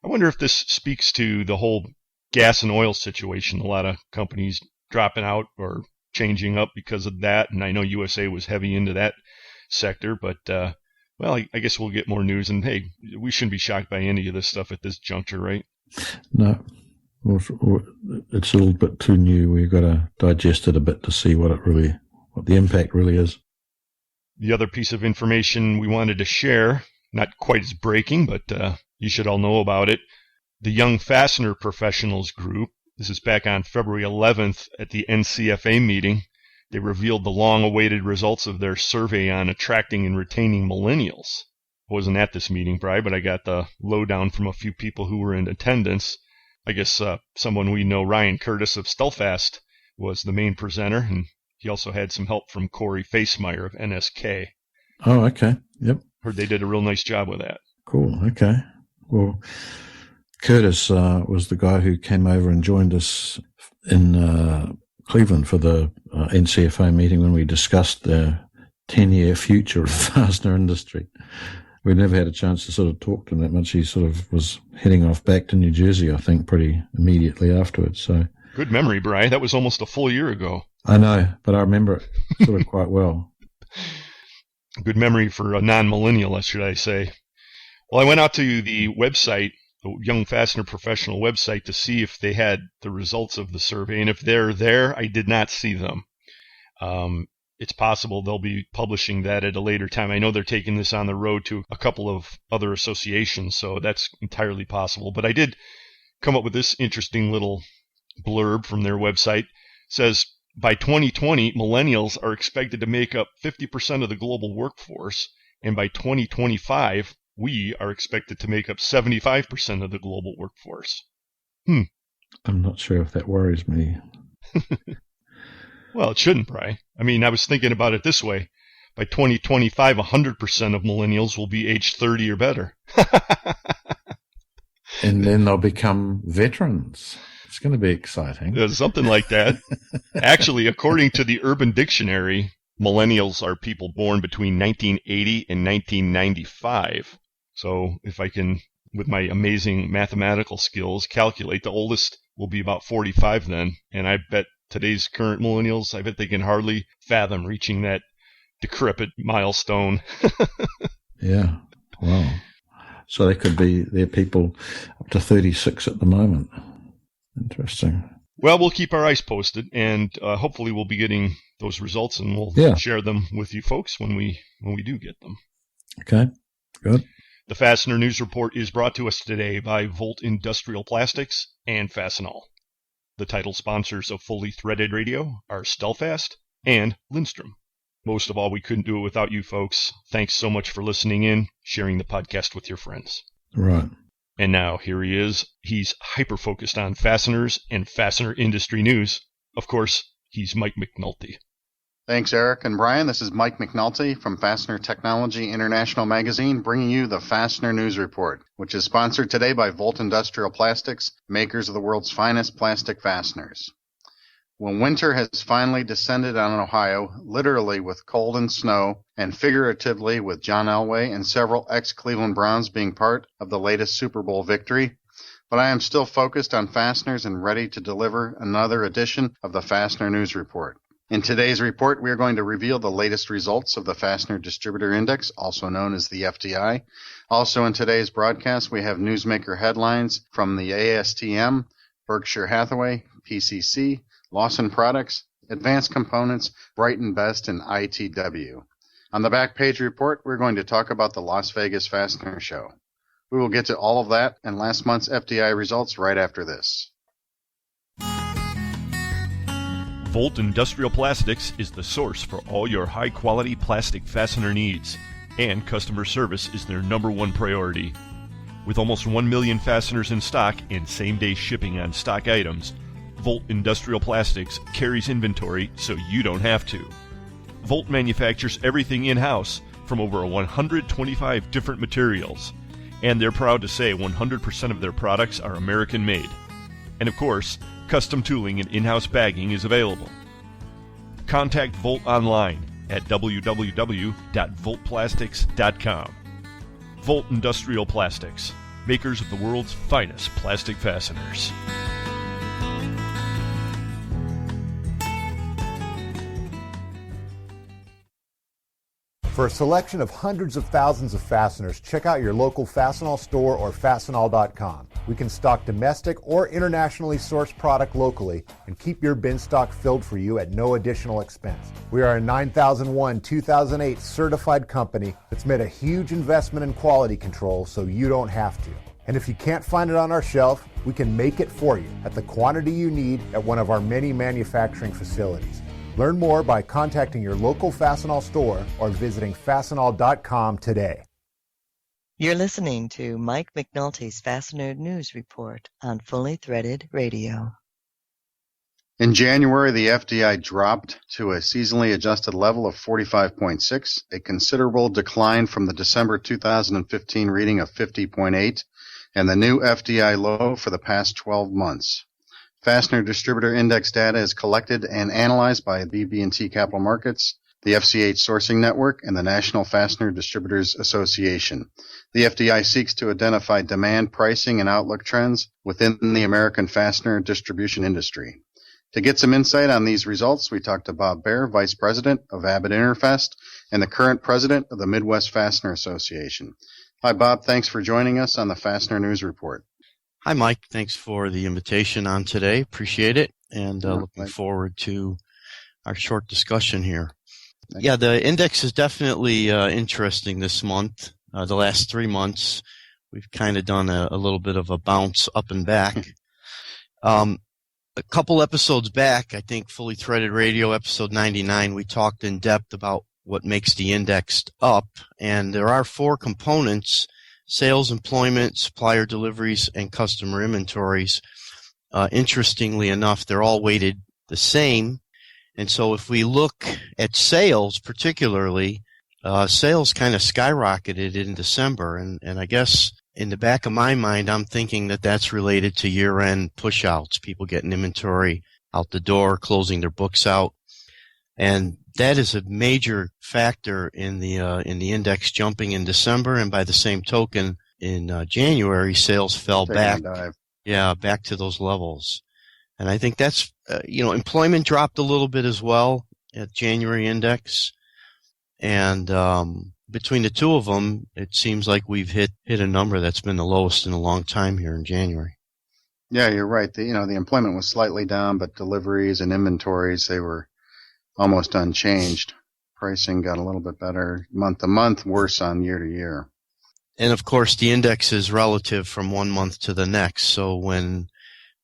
I wonder if this speaks to the whole gas and oil situation. A lot of companies dropping out or changing up because of that. And I know USA was heavy into that sector. But, I guess we'll get more news. And, hey, we shouldn't be shocked by any of this stuff at this juncture, right? No. It's a little bit too new. We've got to digest it a bit to see what the impact really is. The other piece of information we wanted to share, not quite as breaking, but you should all know about it. The Young Fastener Professionals Group, this is back on February 11th at the NCFA meeting. They revealed the long-awaited results of their survey on attracting and retaining millennials. I wasn't at this meeting, Bri, but I got the lowdown from a few people who were in attendance. I guess someone we know, Ryan Curtis of Stelfast, was the main presenter, and he also had some help from Corey Facemeyer of NSK. Oh, okay. Yep. Heard they did a real nice job with that. Cool. Okay. Well, Curtis was the guy who came over and joined us in Cleveland for the NCFA meeting when we discussed the 10-year future of the fastener industry. We never had a chance to sort of talk to him that much. He sort of was heading off back to New Jersey, I think, pretty immediately afterwards. So good memory, Brian. That was almost a full year ago. I know, but I remember it sort of quite well. Good memory for a non-millennial, should I say. Well, I went out to the website, the Young Fastener Professional website, to see if they had the results of the survey. And if they're there, I did not see them. It's possible they'll be publishing that at a later time. I know they're taking this on the road to a couple of other associations, so that's entirely possible. But I did come up with this interesting little blurb from their website. It says, by 2020, millennials are expected to make up 50% of the global workforce, and by 2025, we are expected to make up 75% of the global workforce. I'm not sure if that worries me. Well, it shouldn't, Brian. I mean, I was thinking about it this way. By 2025, 100% of millennials will be age 30 or better. And then they'll become veterans. It's going to be exciting. Something like that. Actually, according to the Urban Dictionary, millennials are people born between 1980 and 1995. So if I can, with my amazing mathematical skills, calculate, the oldest will be about 45 then. And I bet today's current millennials, I bet they can hardly fathom reaching that decrepit milestone. Yeah. Wow. So they're people up to 36 at the moment. Interesting. Well, we'll keep our eyes posted, and hopefully we'll be getting those results, and we'll share them with you folks when we do get them. Okay. Good. The Fastener News Report is brought to us today by Volt Industrial Plastics and Fastenal. The title sponsors of Fully Threaded Radio are Stelfast and Lindstrom. Most of all, we couldn't do it without you folks. Thanks so much for listening in, sharing the podcast with your friends. Right. And now, here he is. He's hyper-focused on fasteners and fastener industry news. Of course, he's Mike McNulty. Thanks, Eric and Brian. This is Mike McNulty from Fastener Technology International Magazine, bringing you the Fastener News Report, which is sponsored today by Volt Industrial Plastics, makers of the world's finest plastic fasteners. When winter has finally descended on Ohio, literally with cold and snow, and figuratively with John Elway and several ex-Cleveland Browns being part of the latest Super Bowl victory, but I am still focused on fasteners and ready to deliver another edition of the Fastener News Report. In today's report, we are going to reveal the latest results of the Fastener Distributor Index, also known as the FDI. Also in today's broadcast, we have newsmaker headlines from the ASTM, Berkshire Hathaway, PCC, Lawson Products, Advanced Components, Brighton Best, and ITW. On the back page report, we're going to talk about the Las Vegas Fastener Show. We will get to all of that and last month's FDI results right after this. Volt Industrial Plastics is the source for all your high-quality plastic fastener needs, and customer service is their #1 priority. With almost 1 million fasteners in stock and same-day shipping on stock items, Volt Industrial Plastics carries inventory so you don't have to. Volt manufactures everything in-house from over 125 different materials, and they're proud to say 100% of their products are American-made. And of course, custom tooling and in-house bagging is available. Contact Volt online at www.voltplastics.com. Volt Industrial Plastics, makers of the world's finest plastic fasteners. For a selection of hundreds of thousands of fasteners, check out your local Fastenal store or fastenal.com. We can stock domestic or internationally sourced product locally and keep your bin stock filled for you at no additional expense. We are a 9001-2008 certified company that's made a huge investment in quality control so you don't have to. And if you can't find it on our shelf, we can make it for you at the quantity you need at one of our many manufacturing facilities. Learn more by contacting your local Fastenal store or visiting fastenal.com today. You're listening to Mike McNulty's Fastener News Report on Fully Threaded Radio. In January, the FDI dropped to a seasonally adjusted level of 45.6, a considerable decline from the December 2015 reading of 50.8, and the new FDI low for the past 12 months. Fastener distributor index data is collected and analyzed by BB&T Capital Markets, the FCH Sourcing Network, and the National Fastener Distributors Association. The FDI seeks to identify demand, pricing, and outlook trends within the American fastener distribution industry. To get some insight on these results, we talked to Bob Baer, Vice President of Abbott Interfest and the current President of the Midwest Fastener Association. Hi, Bob. Thanks for joining us on the Fastener News Report. Hi, Mike. Thanks for the invitation on today. Appreciate it, and looking forward to our short discussion here. Yeah, the index is definitely interesting this month. The last 3 months, we've kind of done a little bit of a bounce up and back. A couple episodes back, I think Fully Threaded Radio, episode 99, we talked in depth about what makes the index up, and there are 4 components: sales, employment, supplier deliveries, and customer inventories. Interestingly enough, they're all weighted the same. And so if we look at sales particularly, sales kind of skyrocketed in December. And I guess in the back of my mind, I'm thinking that that's related to year-end push-outs, people getting inventory out the door, closing their books out. And that is a major factor in the index jumping in December, and by the same token, in January, sales fell back. Back to those levels. And I think that's, employment dropped a little bit as well at January index. And between the two of them, it seems like we've hit a number that's been the lowest in a long time here in January. Yeah, you're right. The employment was slightly down, but deliveries and inventories, they were almost unchanged. Pricing got a little bit better month to month, worse on year to year. And of course, the index is relative from one month to the next. So when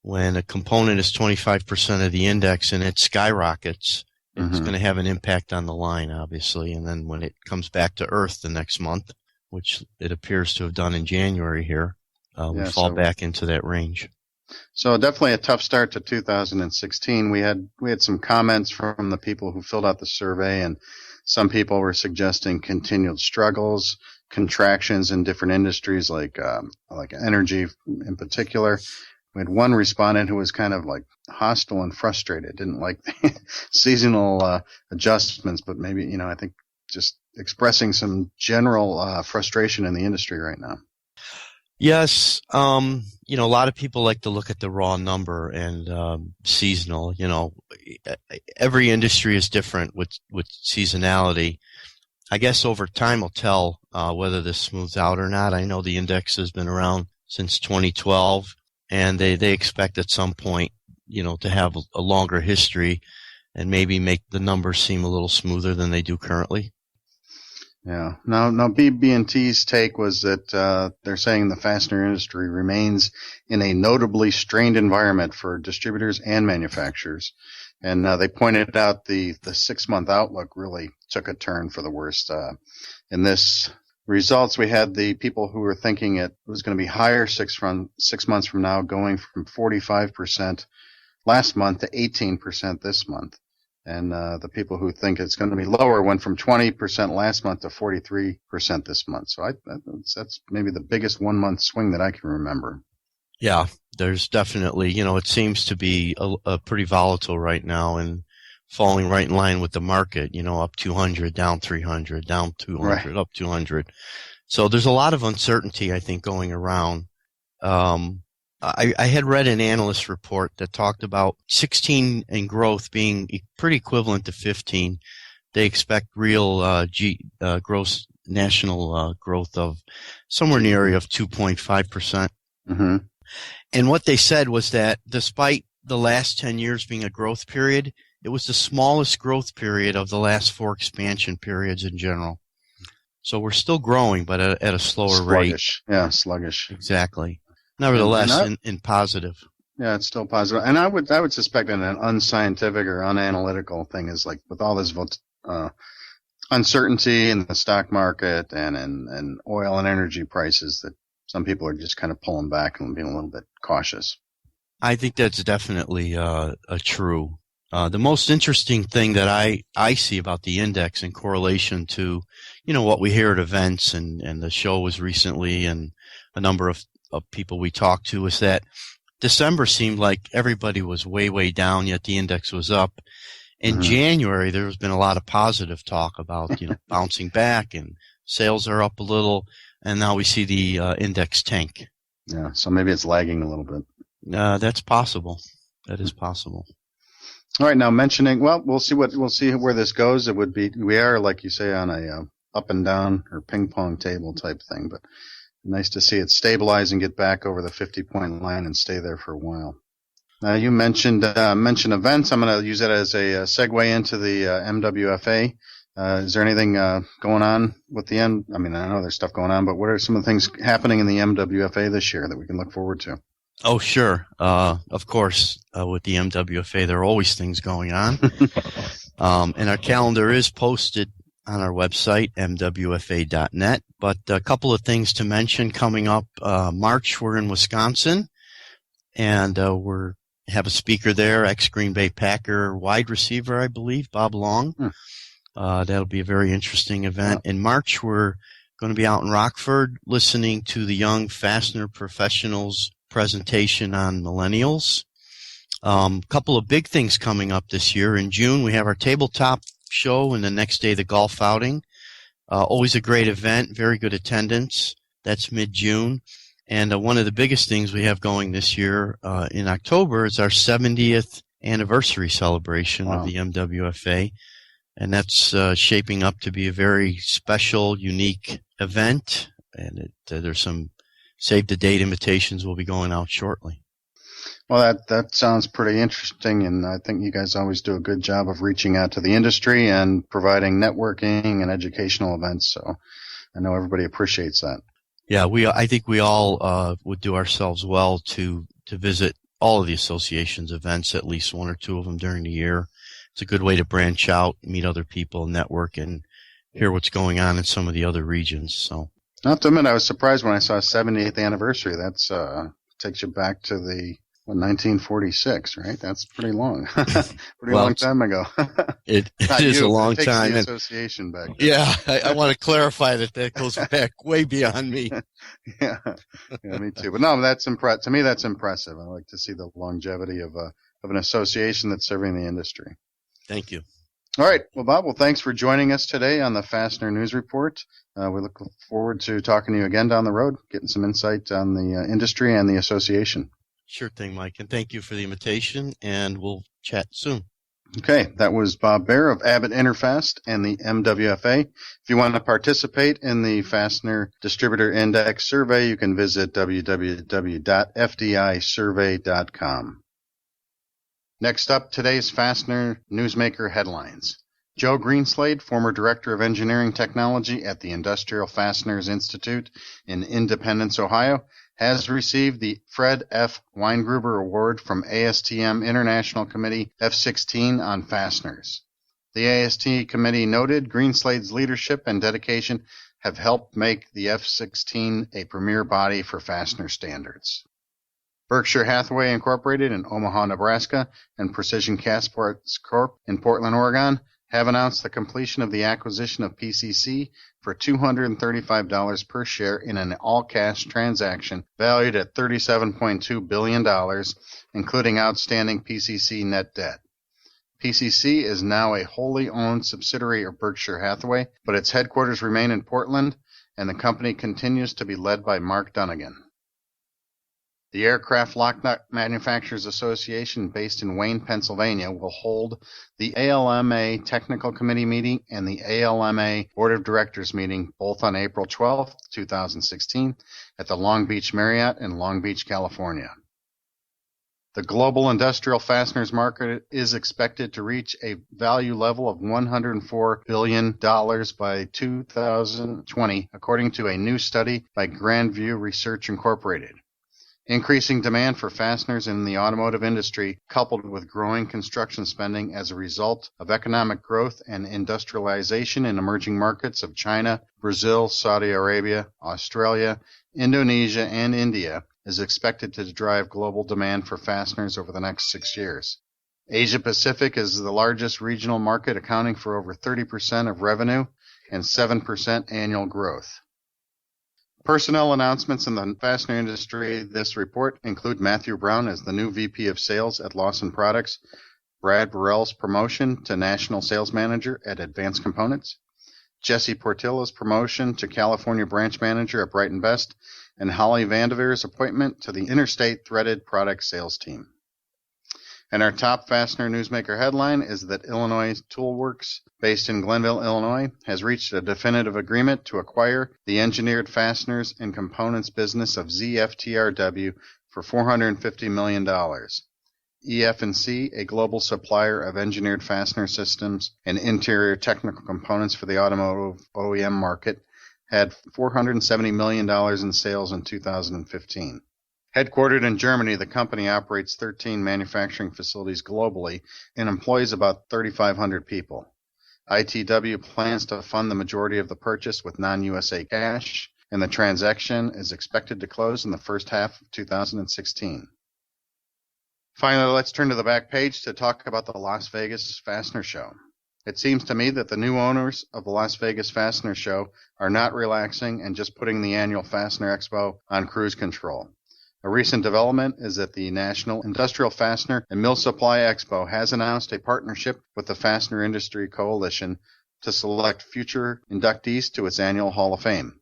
a component is 25% of the index and it skyrockets, it's going to have an impact on the line, obviously. And then when it comes back to earth the next month, which it appears to have done in January here, we fall back into that range. So definitely a tough start to 2016. We had some comments from the people who filled out the survey, and some people were suggesting continued struggles, contractions in different industries like energy in particular. We had one respondent who was kind of like hostile and frustrated, didn't like the seasonal adjustments, but maybe, I think just expressing some general frustration in the industry right now. Yes, a lot of people like to look at the raw number and seasonal. Every industry is different with seasonality. I guess over time will tell whether this smooths out or not. I know the index has been around since 2012, and they expect at some point, to have a longer history and maybe make the numbers seem a little smoother than they do currently. Yeah. Now BB&T's take was that they're saying the fastener industry remains in a notably strained environment for distributors and manufacturers. And they pointed out the 6-month outlook really took a turn for the worst. In this results, we had the people who were thinking it was going to be higher 6 months from now, going from 45% last month to 18% this month. And the people who think it's going to be lower went from 20% last month to 43% this month. So that's maybe the biggest 1-month swing that I can remember. Yeah, there's definitely, it seems to be a pretty volatile right now and falling right in line with the market, up 200, down 300, down 200, right, up 200. So there's a lot of uncertainty, I think, going around. I had read an analyst report that talked about 16 in growth being pretty equivalent to 15. They expect real gross national growth of somewhere in the area of 2.5%. Mm-hmm. And what they said was that despite the last 10 years being a growth period, it was the smallest growth period of the last 4 expansion periods in general. So we're still growing, but at a slower rate. Yeah, sluggish. Exactly. Nevertheless, in positive. Yeah, it's still positive. And I would suspect that an unscientific or unanalytical thing is like with all this uncertainty in the stock market and in oil and energy prices that some people are just kind of pulling back and being a little bit cautious. I think that's definitely true. The most interesting thing that I see about the index in correlation to, what we hear at events and the show was recently and a number of people we talked to is that December seemed like everybody was way, way down, yet the index was up. In January, there's been a lot of positive talk about, bouncing back, and sales are up a little, and now we see the index tank. Yeah, so maybe it's lagging a little bit. That's possible. That is possible. All right, now we'll see where this goes. We are, like you say, on a up and down or ping pong table type thing, but nice to see it stabilize and get back over the 50-point line and stay there for a while. You mentioned events. I'm going to use that as a segue into the MWFA. Is there anything going on with the end? I mean, I know there's stuff going on, but what are some of the things happening in the MWFA this year that we can look forward to? Oh, sure. Of course, with the MWFA, there are always things going on. And our calendar is posted on our website, MWFA.net. But a couple of things to mention coming up. March, we're in Wisconsin, and we're have a speaker there, ex-Green Bay Packer wide receiver, I believe, Bob Long. That'll be a very interesting event. In March, we're going to be out in Rockford listening to the Young Fastener Professionals presentation on millennials. Couple of big things coming up this year. In June, we have our tabletop show, and the next day, the golf outing. Always a great event, very good attendance. That's mid-June. And one of the biggest things we have going this year in October is our 70th anniversary celebration of the MWFA. And that's shaping up to be a very special, unique event. And there's some save-the-date invitations will be going out shortly. Well, that sounds pretty interesting, and I think you guys always do a good job of reaching out to the industry and providing networking and educational events. So I know everybody appreciates that. Yeah, I think we all would do ourselves well to visit all of the association's events, at least one or two of them during the year. It's a good way to branch out, meet other people, network, and hear what's going on in some of the other regions. So, not to admit, I was surprised when I saw 70th anniversary. That's takes you back to the 1946, right? That's pretty long. Long time ago. It is a long time. The association back then. Yeah, I want to clarify that goes back way beyond me. Yeah, me too. But no, to me, that's impressive. I like to see the longevity of an association that's serving the industry. Thank you. All right. Well, Bob, thanks for joining us today on the Fastener News Report. We look forward to talking to you again down the road, getting some insight on the industry and the association. Sure thing, Mike, and thank you for the invitation, and we'll chat soon. Okay, that was Bob Baer of Abbott Interfast and the MWFA. If you want to participate in the Fastener Distributor Index Survey, you can visit www.fdisurvey.com. Next up, today's Fastener Newsmaker headlines. Joe Greenslade, former Director of Engineering Technology at the Industrial Fasteners Institute in Independence, Ohio, has received the Fred F. Weingruber Award from ASTM International Committee F-16 on Fasteners. The AST Committee noted Greenslade's leadership and dedication have helped make the F-16 a premier body for fastener standards. Berkshire Hathaway Incorporated in Omaha, Nebraska, and Precision Castparts Corp. in Portland, Oregon, have announced the completion of the acquisition of PCC for $235 per share in an all-cash transaction valued at $37.2 billion, including outstanding PCC net debt. PCC is now a wholly owned subsidiary of Berkshire Hathaway, but its headquarters remain in Portland, and the company continues to be led by Mark Dunnigan. The Aircraft Lock Nut Manufacturers Association, based in Wayne, Pennsylvania, will hold the ALMA Technical Committee meeting and the ALMA Board of Directors meeting both on April 12, 2016, at the Long Beach Marriott in Long Beach, California. The global industrial fasteners market is expected to reach a value level of $104 billion by 2020, according to a new study by Grandview Research Incorporated. Increasing demand for fasteners in the automotive industry, coupled with growing construction spending as a result of economic growth and industrialization in emerging markets of China, Brazil, Saudi Arabia, Australia, Indonesia, and India, is expected to drive global demand for fasteners over the next 6 years. Asia Pacific is the largest regional market, accounting for over 30% of revenue and 7% annual growth. Personnel announcements in the fastener industry this report include Matthew Brown as the new VP of Sales at Lawson Products, Brad Burrell's promotion to National Sales Manager at Advanced Components, Jesse Portillo's promotion to California Branch Manager at Brighton Best, and Holly Vandeveer's appointment to the Interstate Threaded Product Sales Team. And our top fastener newsmaker headline is that Illinois Toolworks, based in Glenville, Illinois, has reached a definitive agreement to acquire the engineered fasteners and components business of ZFTRW for $450 million. EF&C, a global supplier of engineered fastener systems and interior technical components for the automotive OEM market, had $470 million in sales in 2015. Headquartered in Germany, the company operates 13 manufacturing facilities globally and employs about 3,500 people. ITW plans to fund the majority of the purchase with non-USA cash, and the transaction is expected to close in the first half of 2016. Finally, let's turn to the back page to talk about the Las Vegas Fastener Show. It seems to me that the new owners of the Las Vegas Fastener Show are not relaxing and just putting the annual Fastener Expo on cruise control. A recent development is that the National Industrial Fastener and Mill Supply Expo has announced a partnership with the Fastener Industry Coalition to select future inductees to its annual Hall of Fame.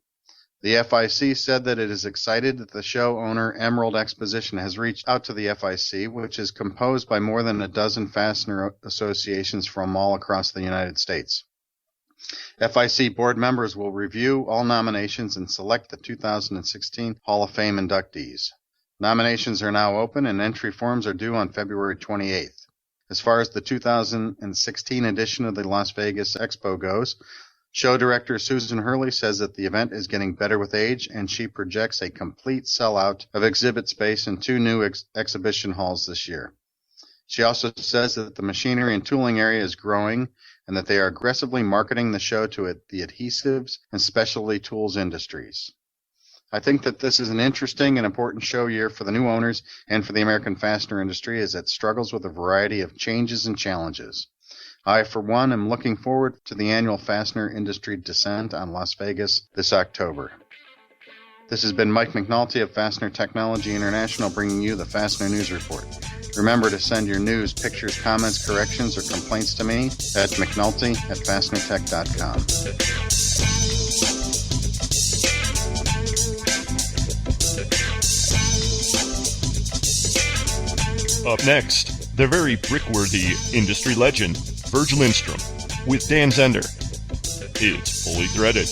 The FIC said that it is excited that the show owner Emerald Exposition has reached out to the FIC, which is composed by more than a dozen fastener associations from all across the United States. FIC board members will review all nominations and select the 2016 Hall of Fame inductees. Nominations are now open and entry forms are due on February 28th. As far as the 2016 edition of the Las Vegas Expo goes, show director Susan Hurley says that the event is getting better with age, and she projects a complete sellout of exhibit space in 2 new exhibition halls this year. She also says that the machinery and tooling area is growing and that they are aggressively marketing the show to the adhesives and specialty tools industries. I think that this is an interesting and important show year for the new owners and for the American fastener industry as it struggles with a variety of changes and challenges. I, for one, am looking forward to the annual Fastener Industry Descent on Las Vegas this October. This has been Mike McNulty of Fastener Technology International bringing you the Fastener News Report. Remember to send your news, pictures, comments, corrections, or complaints to me at mcnulty@fastenertech.com. Up next, the very brick-worthy industry legend, Virg Lindstrom, with Dan Zehnder. It's Fully Threaded.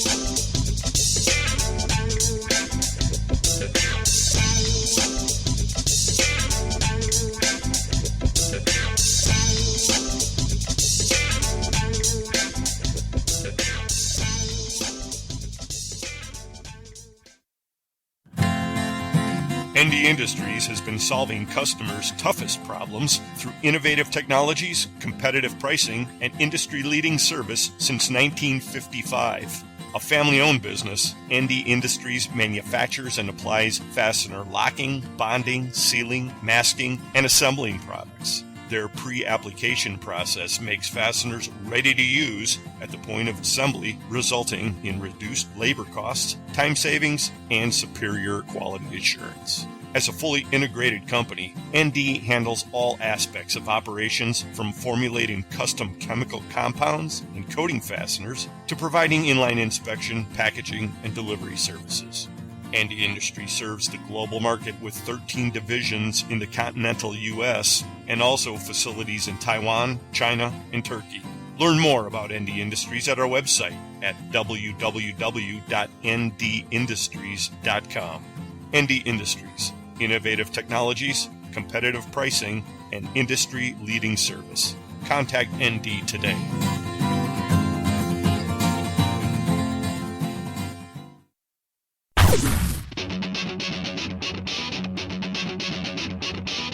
ND Industries has been solving customers' toughest problems through innovative technologies, competitive pricing, and industry-leading service since 1955. A family-owned business, ND Industries manufactures and applies fastener locking, bonding, sealing, masking, and assembling products. Their pre-application process makes fasteners ready to use at the point of assembly, resulting in reduced labor costs, time savings, and superior quality assurance. As a fully integrated company, ND handles all aspects of operations from formulating custom chemical compounds and coating fasteners to providing inline inspection, packaging, and delivery services. ND Industries serves the global market with 13 divisions in the continental U.S. and also facilities in Taiwan, China, and Turkey. Learn more about ND Industries at our website at www.ndindustries.com. ND Industries, innovative technologies, competitive pricing, and industry-leading service. Contact ND today.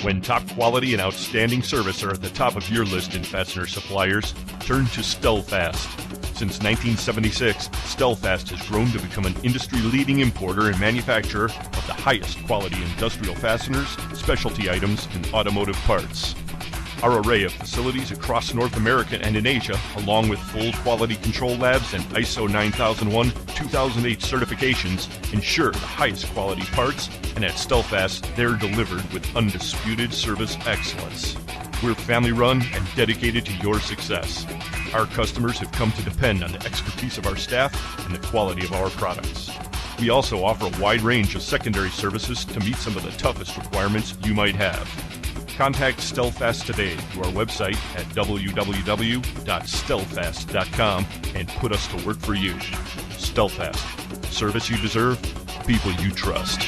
When top quality and outstanding service are at the top of your list in fastener suppliers, turn to Stelfast. Since 1976, Stelfast has grown to become an industry-leading importer and manufacturer of the highest quality industrial fasteners, specialty items, and automotive parts. Our array of facilities across North America and in Asia, along with full quality control labs and ISO 9001, 2008 certifications ensure the highest quality parts, and at Stelfast, they're delivered with undisputed service excellence. We're family-run and dedicated to your success. Our customers have come to depend on the expertise of our staff and the quality of our products. We also offer a wide range of secondary services to meet some of the toughest requirements you might have. Contact Stelfast today through our website at www.stelfast.com and put us to work for you. Stelfast. Service you deserve, people you trust.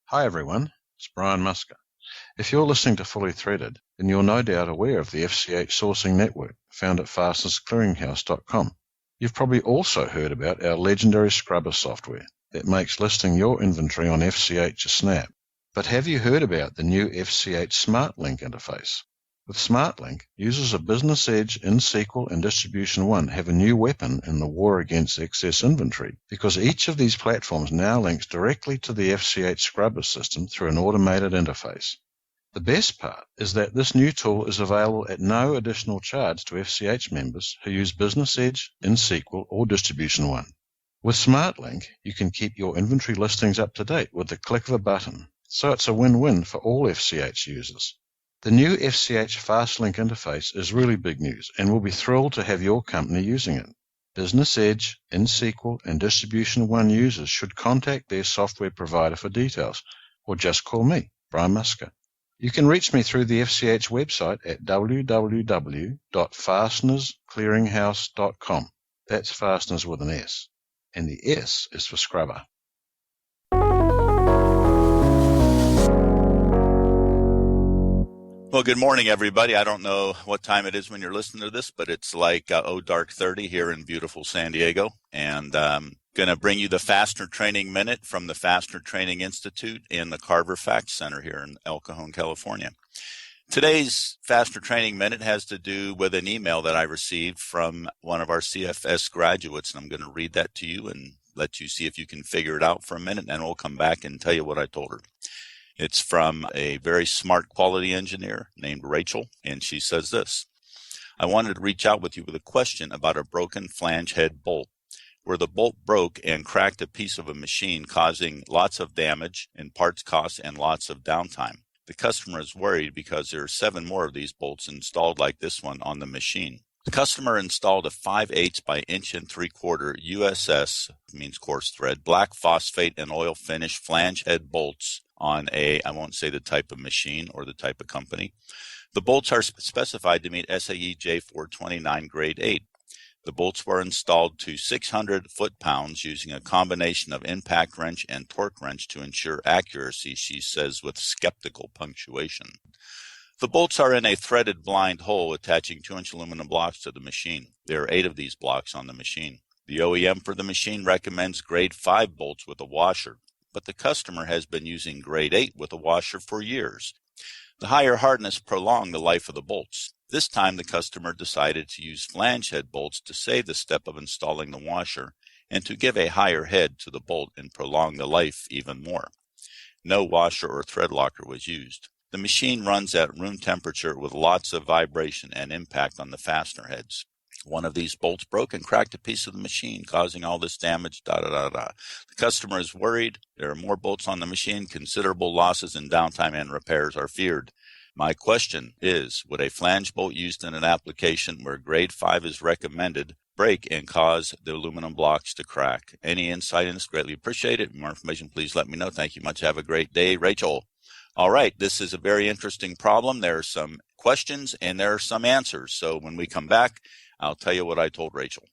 Hi everyone, it's Brian Musker. If you're listening to Fully Threaded, then you're no doubt aware of the FCH sourcing network found at fastenersclearinghouse.com. You've probably also heard about our legendary scrubber software that makes listing your inventory on FCH a snap. But have you heard about the new FCH SmartLink interface? With SmartLink, users of Business Edge, InSequel, and Distribution One have a new weapon in the war against excess inventory, because each of these platforms now links directly to the FCH scrubber system through an automated interface. The best part is that this new tool is available at no additional charge to FCH members who use Business Edge, InSequel, or Distribution One. With SmartLink, you can keep your inventory listings up to date with the click of a button, so it's a win-win for all FCH users. The new FCH FastLink interface is really big news, and we'll be thrilled to have your company using it. Business Edge, InSequel, and Distribution One users should contact their software provider for details, or just call me, Brian Musker. You can reach me through the FCH website at www.fastenersclearinghouse.com. That's fasteners with an S. And the S is for scrubber. Well, good morning, everybody. I don't know what time it is when you're listening to this, but it's like dark 30 here in beautiful San Diego. And going to bring you the Fastener Training Minute from the Fastener Training Institute in the Carver Fact Center here in El Cajon, California. Today's Fastener Training Minute has to do with an email that I received from one of our CFS graduates, and I'm going to read that to you and let you see if you can figure it out for a minute, and then we'll come back and tell you what I told her. It's from a very smart quality engineer named Rachel, and she says this: I wanted to reach out with you with a question about a broken flange head bolt, where the bolt broke and cracked a piece of a machine, causing lots of damage and parts costs and lots of downtime. The customer is worried because there are 7 more of these bolts installed like this one on the machine. The customer installed a 5/8 by 1 3/4 USS, means coarse thread, black phosphate and oil finish flange head bolts on I won't say the type of machine or the type of company. The bolts are specified to meet SAE J429 grade 8. The bolts were installed to 600 foot-pounds using a combination of impact wrench and torque wrench to ensure accuracy, she says with skeptical punctuation. The bolts are in a threaded blind hole attaching 2-inch aluminum blocks to the machine. There are 8 of these blocks on the machine. The OEM for the machine recommends grade 5 bolts with a washer, but the customer has been using grade 8 with a washer for years. The higher hardness prolonged the life of the bolts. This time the customer decided to use flange head bolts to save the step of installing the washer and to give a higher head to the bolt and prolong the life even more. No washer or thread locker was used. The machine runs at room temperature with lots of vibration and impact on the fastener heads. One of these bolts broke and cracked a piece of the machine, causing all this damage, The customer is worried. There are more bolts on the machine. Considerable losses in downtime and repairs are feared. My question is, would a flange bolt used in an application where grade 5 is recommended break and cause the aluminum blocks to crack? Any insight in this? Greatly appreciated. More information, please let me know. Thank you much. Have a great day. Rachel. All right. This is a very interesting problem. There are some questions and there are some answers. So when we come back, I'll tell you what I told Rachel.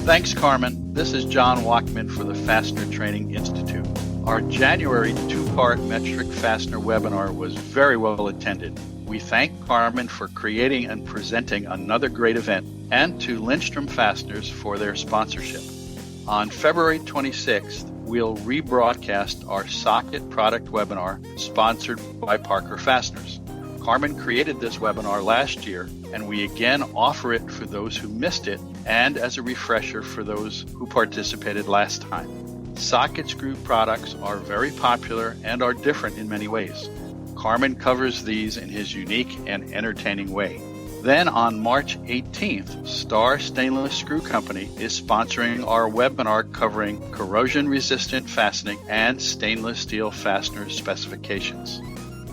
Thanks, Carmen. This is John Walkman for the Fastener Training Institute. Our January 2-part metric fastener webinar was very well attended. We thank Carmen for creating and presenting another great event, and to Lindstrom Fasteners for their sponsorship. On February 26th, we'll rebroadcast our socket product webinar sponsored by Parker Fasteners. Carmen created this webinar last year, and we again offer it for those who missed it and as a refresher for those who participated last time. Socket screw products are very popular and are different in many ways. Carmen covers these in his unique and entertaining way. Then on March 18th, Star Stainless Screw Company is sponsoring our webinar covering corrosion-resistant fastening and stainless steel fastener specifications.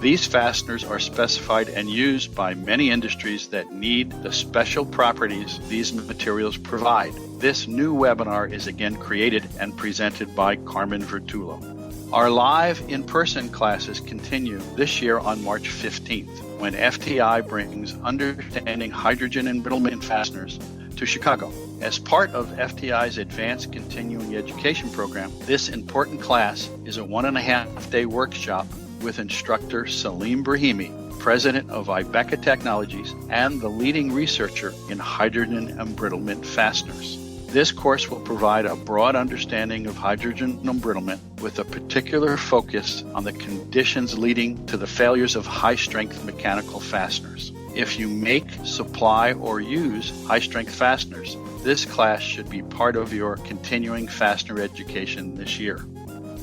These fasteners are specified and used by many industries that need the special properties these materials provide. This new webinar is again created and presented by Carmen Vertullo. Our live in-person classes continue this year on March 15th, when FTI brings Understanding Hydrogen Embrittlement Fasteners to Chicago. As part of FTI's Advanced Continuing Education program, this important class is a 1.5-day workshop with instructor Salim Brahimi, president of Ibeca Technologies and the leading researcher in hydrogen embrittlement fasteners. This course will provide a broad understanding of hydrogen embrittlement with a particular focus on the conditions leading to the failures of high-strength mechanical fasteners. If you make, supply, or use high-strength fasteners, this class should be part of your continuing fastener education this year.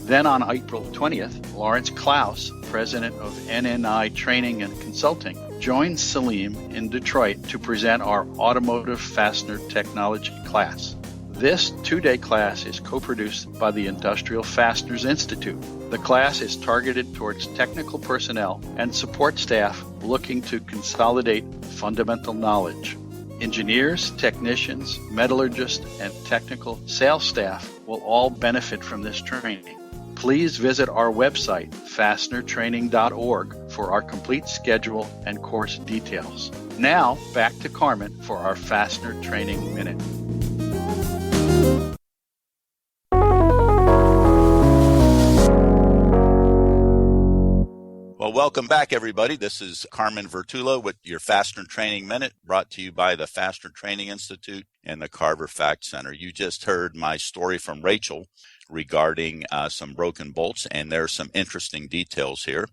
Then on April 20th, Lawrence Klaus, president of NNI Training and Consulting, joined Salim in Detroit to present our Automotive Fastener Technology class. This 2-day class is co-produced by the Industrial Fasteners Institute. The class is targeted towards technical personnel and support staff looking to consolidate fundamental knowledge. Engineers, technicians, metallurgists, and technical sales staff will all benefit from this training. Please visit our website, fastenertraining.org, for our complete schedule and course details. Now, back to Carmen for our Fastener Training Minute. Well, welcome back, everybody. This is Carmen Vertullo with your Fastener Training Minute, brought to you by the Fastener Training Institute and the Carver Fact Center. You just heard my story from Rachel regarding some broken bolts, and there are some interesting details here.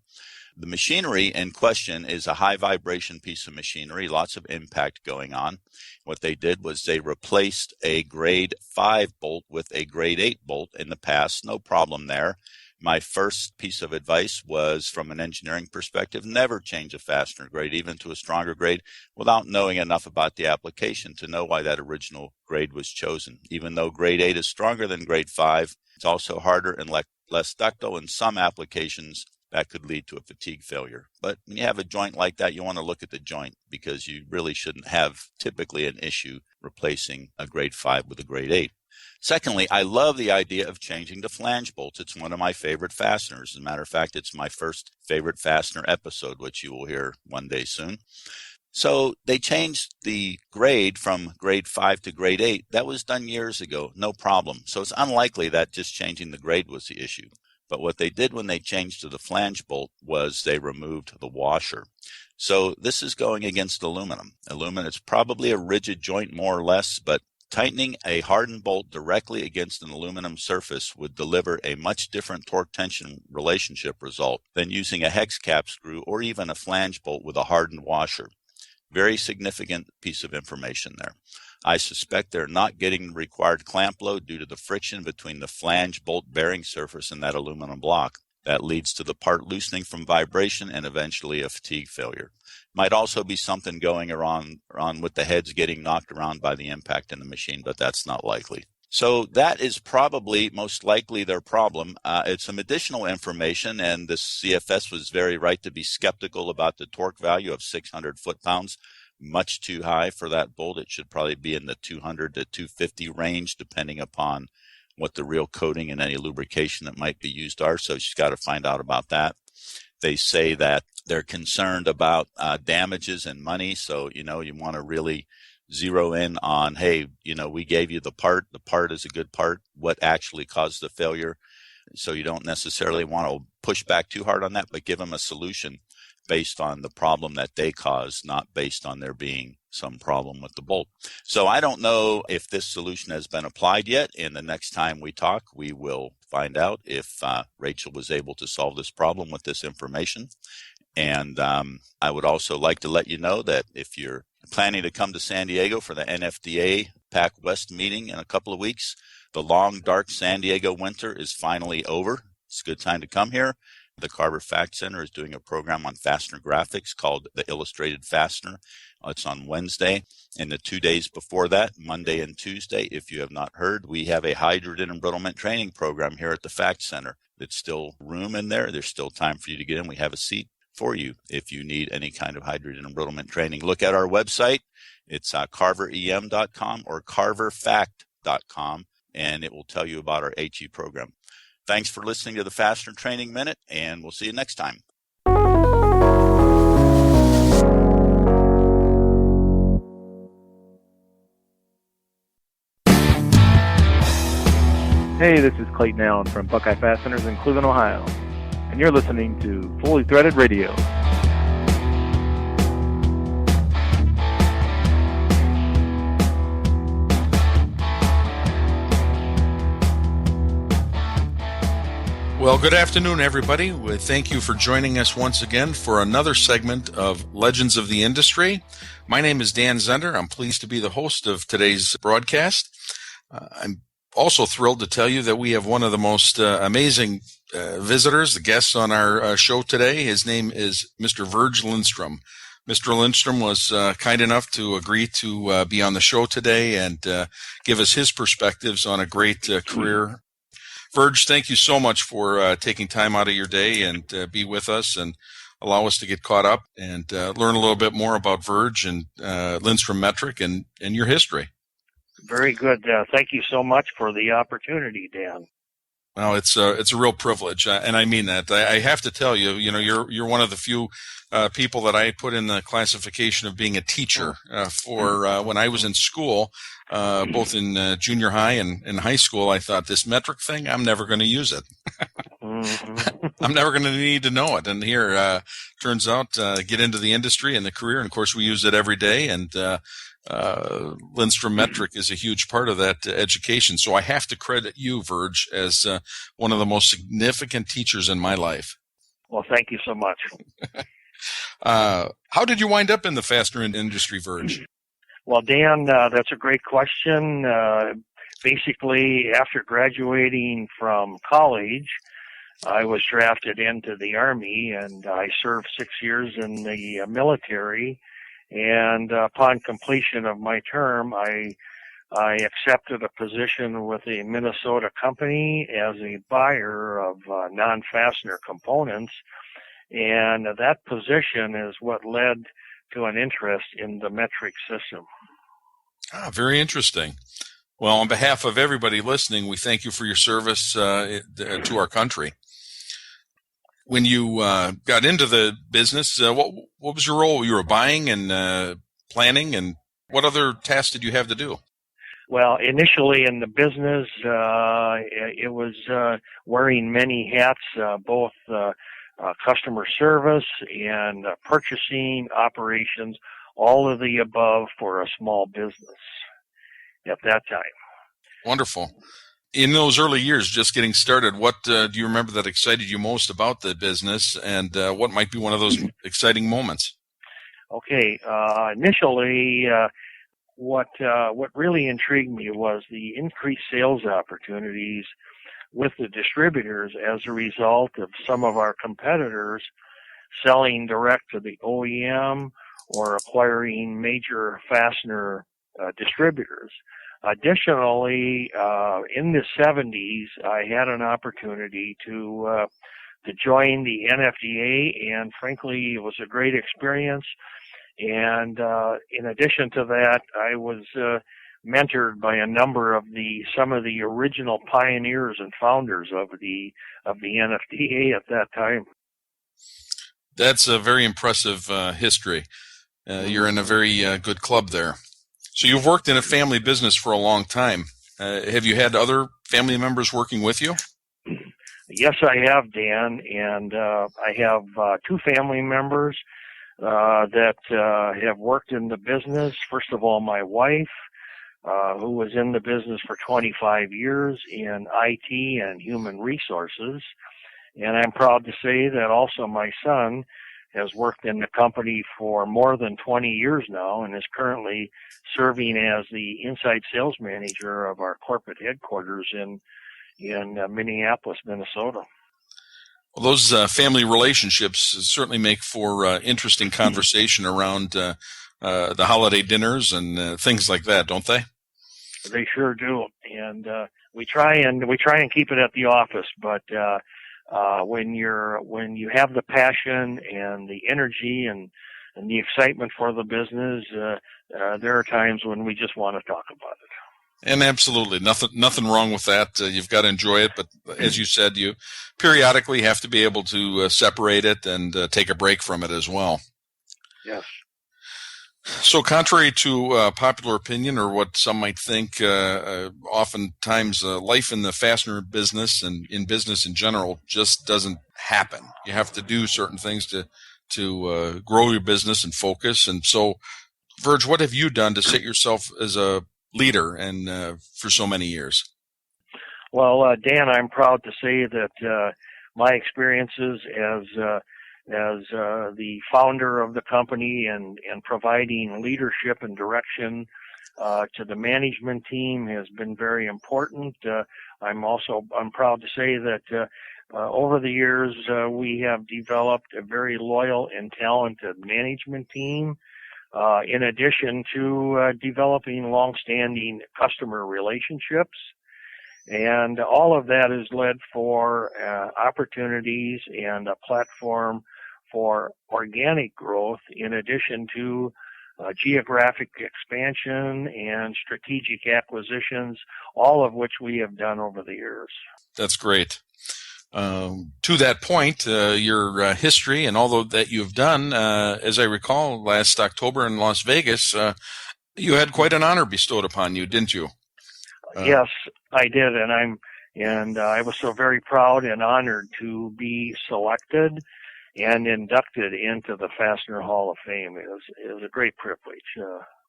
The machinery in question is a high vibration piece of machinery, lots of impact going on. What they did was they replaced a grade 5 bolt with a grade 8 bolt in the past. No problem there. My first piece of advice was, from an engineering perspective, never change a fastener grade, even to a stronger grade, without knowing enough about the application to know why that original grade was chosen. Even though grade 8 is stronger than grade 5, it's also harder and less ductile. In some applications, that could lead to a fatigue failure. But when you have a joint like that, you want to look at the joint, because you really shouldn't have typically an issue replacing a grade 5 with a grade 8. Secondly, I love the idea of changing the flange bolts. It's one of my favorite fasteners. As a matter of fact, it's my first favorite fastener episode, which you will hear one day soon. So they changed the grade from grade 5 to grade 8. That was done years ago, no problem. So it's unlikely that just changing the grade was the issue. But what they did when they changed to the flange bolt was they removed the washer. So this is going against aluminum. Aluminum is probably a rigid joint, more or less, but tightening a hardened bolt directly against an aluminum surface would deliver a much different torque-tension relationship result than using a hex cap screw or even a flange bolt with a hardened washer. Very significant piece of information there. I suspect they're not getting the required clamp load due to the friction between the flange bolt bearing surface and that aluminum block. That leads to the part loosening from vibration and eventually a fatigue failure. Might also be something going around with the heads getting knocked around by the impact in the machine, but that's not likely. So that is probably most likely their problem. It's some additional information, and the CFS was very right to be skeptical about the torque value of 600 foot-pounds. Much too high for that bolt. It should probably be in the 200 to 250 range, depending upon what the real coating and any lubrication that might be used are. So she's got to find out about that. They say that they're concerned about damages and money. So, you want to really zero in on, hey, we gave you the part. The part is a good part. What actually caused the failure? So you don't necessarily want to push back too hard on that, but give them a solution based on the problem that they caused, not based on there being some problem with the bolt. So I don't know if this solution has been applied yet. And the next time we talk, we will find out if Rachel was able to solve this problem with this information. And I would also like to let you know that if you're planning to come to San Diego for the NFDA PAC West meeting in a couple of weeks, The long, dark San Diego winter is finally over. It's a good time to come here. The Carver Fact Center is doing a program on fastener graphics called the Illustrated Fastener. It's on Wednesday, and the 2 days before that, Monday and Tuesday, if you have not heard, we have a hydrogen embrittlement training program here at the Fact Center. There's still room in there. There's still time for you to get in. We have a seat for you if you need any kind of hydrogen embrittlement training. Look at our website. It's carverem.com or carverfact.com, and it will tell you about our HE program. Thanks for listening to the Fastener Training Minute, and we'll see you next time. Hey, this is Clayton Allen from Buckeye Fasteners in Cleveland, Ohio, and you're listening to Fully Threaded Radio. Well, good afternoon, everybody. Thank you for joining us once again for another segment of Legends of the Industry. My name is Dan Zehnder. I'm pleased to be the host of today's broadcast. I'm also thrilled to tell you that we have one of the most amazing visitors, the guests on our show today. His name is Mr. Virg Lindstrom. Mr. Lindstrom was kind enough to agree to be on the show today and give us his perspectives on a great career. Virg, thank you so much for taking time out of your day and be with us and allow us to get caught up and learn a little bit more about Virg and Lindstrom Metric and your history. Very good. Thank you so much for the opportunity, Dan. Well, it's a real privilege, and I mean that. I have to tell you, you're one of the few people that I put in the classification of being a teacher for when I was in school, both in junior high and in high school. I thought, this metric thing, I'm never going to use it. I'm never going to need to know it. And here, turns out, get into the industry and the career, and of course we use it every day, and Lindstrom Metric is a huge part of that education. So I have to credit you, Virg, as one of the most significant teachers in my life. Well, thank you so much. How did you wind up in the fastener industry, Virg? Well, Dan, that's a great question. Basically, after graduating from college, I was drafted into the Army, and I served 6 years in the military. And upon completion of my term, I accepted a position with a Minnesota company as a buyer of non-fastener components, and that position is what led to an interest in the metric system. Very interesting. Well, on behalf of everybody listening, we thank you for your service to our country. When you got into the business, what was your role? You were buying and planning, and what other tasks did you have to do? Well, initially in the business, it was wearing many hats, both customer service and purchasing, operations, all of the above for a small business at that time. Wonderful. In those early years, just getting started, what do you remember that excited you most about the business, and what might be one of those exciting moments? Okay, initially, what really intrigued me was the increased sales opportunities with the distributors as a result of some of our competitors selling direct to the OEM or acquiring major fastener distributors. Additionally, in the 70s, I had an opportunity to join the NFDA, and frankly, it was a great experience. And in addition to that, I was mentored by a number of some of the original pioneers and founders of the NFDA at that time. That's a very impressive history. You're in a very good club there. So you've worked in a family business for a long time. Have you had other family members working with you? Yes, I have, Dan, and I have two family members that have worked in the business. First of all, my wife, who was in the business for 25 years in IT and human resources. And I'm proud to say that also my son, has worked in the company for more than 20 years now and is currently serving as the inside sales manager of our corporate headquarters in Minneapolis, Minnesota. Well, those family relationships certainly make for interesting conversation around the holiday dinners and things like that, don't they? They sure do, and we try and keep it at the office. But when you have the passion and the energy and the excitement for the business, there are times when we just want to talk about it. And absolutely, nothing wrong with that. You've got to enjoy it, but as you said, you periodically have to be able to separate it and take a break from it as well. Yes. So contrary to popular opinion or what some might think, oftentimes life in the fastener business and in business in general just doesn't happen. You have to do certain things to grow your business and focus. And so, Virg, what have you done to set yourself as a leader and for so many years? Well, Dan, I'm proud to say that my experiences as the founder of the company and providing leadership and direction to the management team has been very important. I'm proud to say that over the years we have developed a very loyal and talented management team. In addition to developing long-standing customer relationships. And all of that has led for opportunities and a platform for organic growth in addition to geographic expansion and strategic acquisitions, all of which we have done over the years. That's great. To that point, your history and all that you've done, as I recall, last October in Las Vegas, you had quite an honor bestowed upon you, didn't you? Yes, I did, and I was so very proud and honored to be selected and inducted into the Fastener Hall of Fame. It was a great privilege,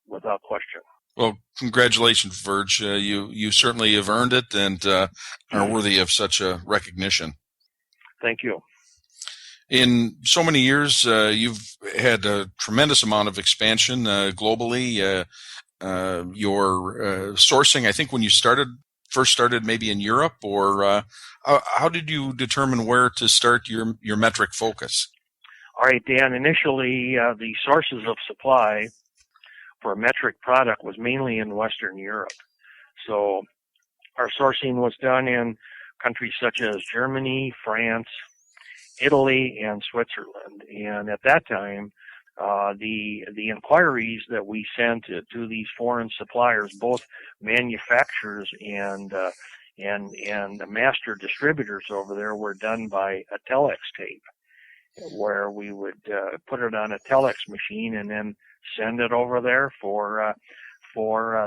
without question. Well, congratulations, Virg. You certainly have earned it and are worthy of such a recognition. Thank you. In so many years, you've had a tremendous amount of expansion globally. Your sourcing, I think when you first started maybe in Europe, or how did you determine where to start your metric focus? All right, Dan, initially the sources of supply for a metric product was mainly in Western Europe. So our sourcing was done in countries such as Germany, France, Italy, and Switzerland. And at that time, the inquiries that we sent to these foreign suppliers, both manufacturers and master distributors over there, were done by a telex tape, where we would put it on a telex machine and then send it over there for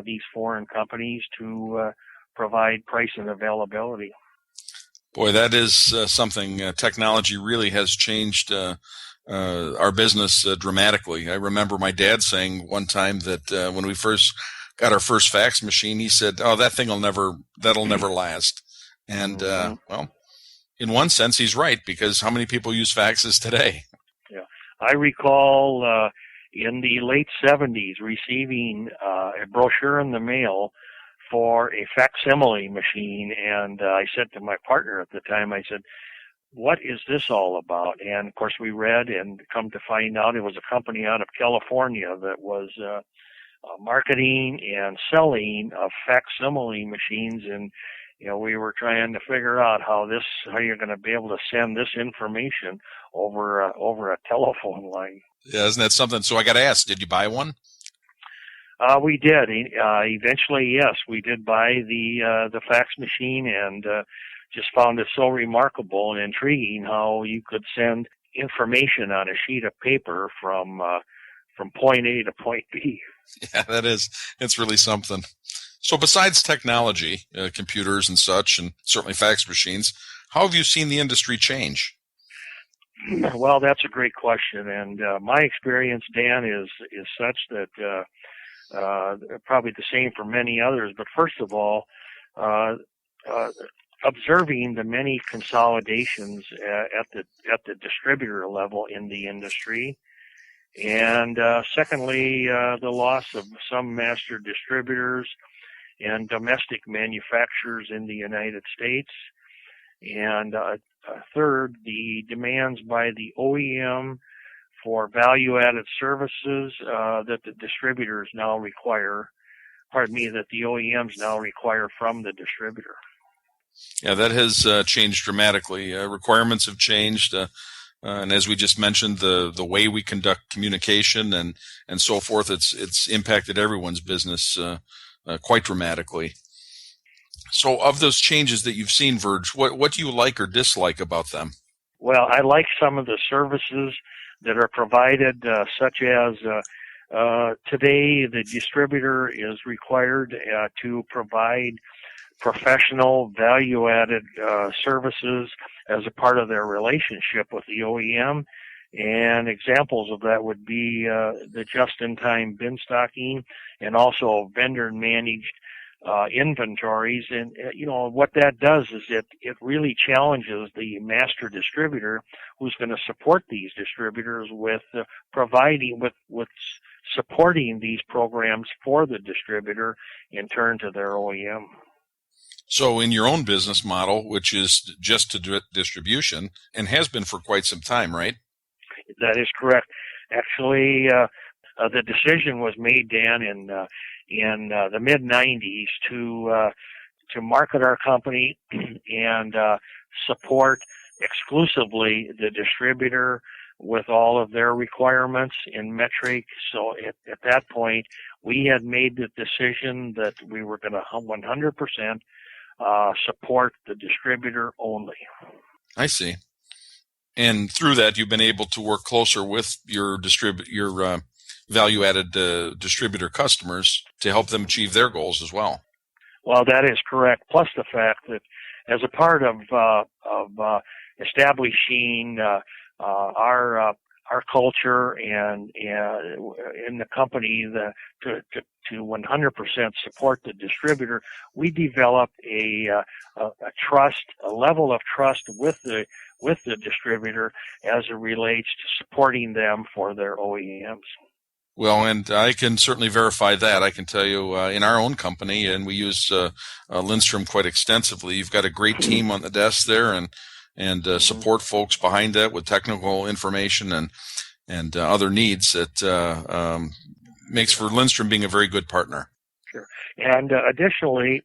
these foreign companies to provide price and availability. Boy, that is something. Technology really has changed our business dramatically. I remember my dad saying one time that when we first got our first fax machine, he said, "Oh, that'll never last." And well, in one sense, he's right, because how many people use faxes today? Yeah, I recall in the late 70s receiving a brochure in the mail for a facsimile machine, and I said to my partner at the time, I said, "What is this all about?" And of course we read and come to find out it was a company out of California that was marketing and selling of facsimile machines, and we were trying to figure out how you're going to be able to send this information over a telephone line. Yeah, isn't that something? So I got to ask, did you buy one? We did. Eventually, yes, we did buy the fax machine, and just found it so remarkable and intriguing how you could send information on a sheet of paper from point A to point B. Yeah, it's really something. So besides technology, computers and such, and certainly fax machines, how have you seen the industry change? Well, that's a great question, and my experience, Dan, is such that probably the same for many others. But first of all, observing the many consolidations at the distributor level in the industry, and secondly, the loss of some master distributors and domestic manufacturers in the United States, and third, the demands by the OEM for value-added services that the distributors now require. That the OEMs now require from the distributor. Yeah, that has changed dramatically. Requirements have changed, and as we just mentioned, the way we conduct communication and so forth, it's impacted everyone's business quite dramatically. So, of those changes that you've seen, Virg, what do you like or dislike about them? Well, I like some of the services that are provided, such as today the distributor is required to provide professional value-added services as a part of their relationship with the OEM. And examples of that would be the just-in-time bin stocking and also vendor-managed inventories. And, what that does is it really challenges the master distributor who's going to support these distributors with supporting these programs for the distributor in turn to their OEM. So in your own business model, which is just to distribution and has been for quite some time, right? That is correct. Actually, the decision was made, Dan, in the mid-'90s to market our company and support exclusively the distributor with all of their requirements in Metric. So at that point, we had made the decision that we were going to 100% support the distributor only. I see. And through that, you've been able to work closer with your value-added distributor customers to help them achieve their goals as well. Well, that is correct. Plus the fact that as a part of establishing our culture and in the company to 100% support the distributor, we developed a level of trust with the distributor as it relates to supporting them for their OEMs. Well, and I can certainly verify that. I can tell you in our own company, and we use Lindstrom quite extensively, you've got a great team on the desk there and support folks behind that with technical information and other needs that makes for Lindstrom being a very good partner. Sure. And additionally,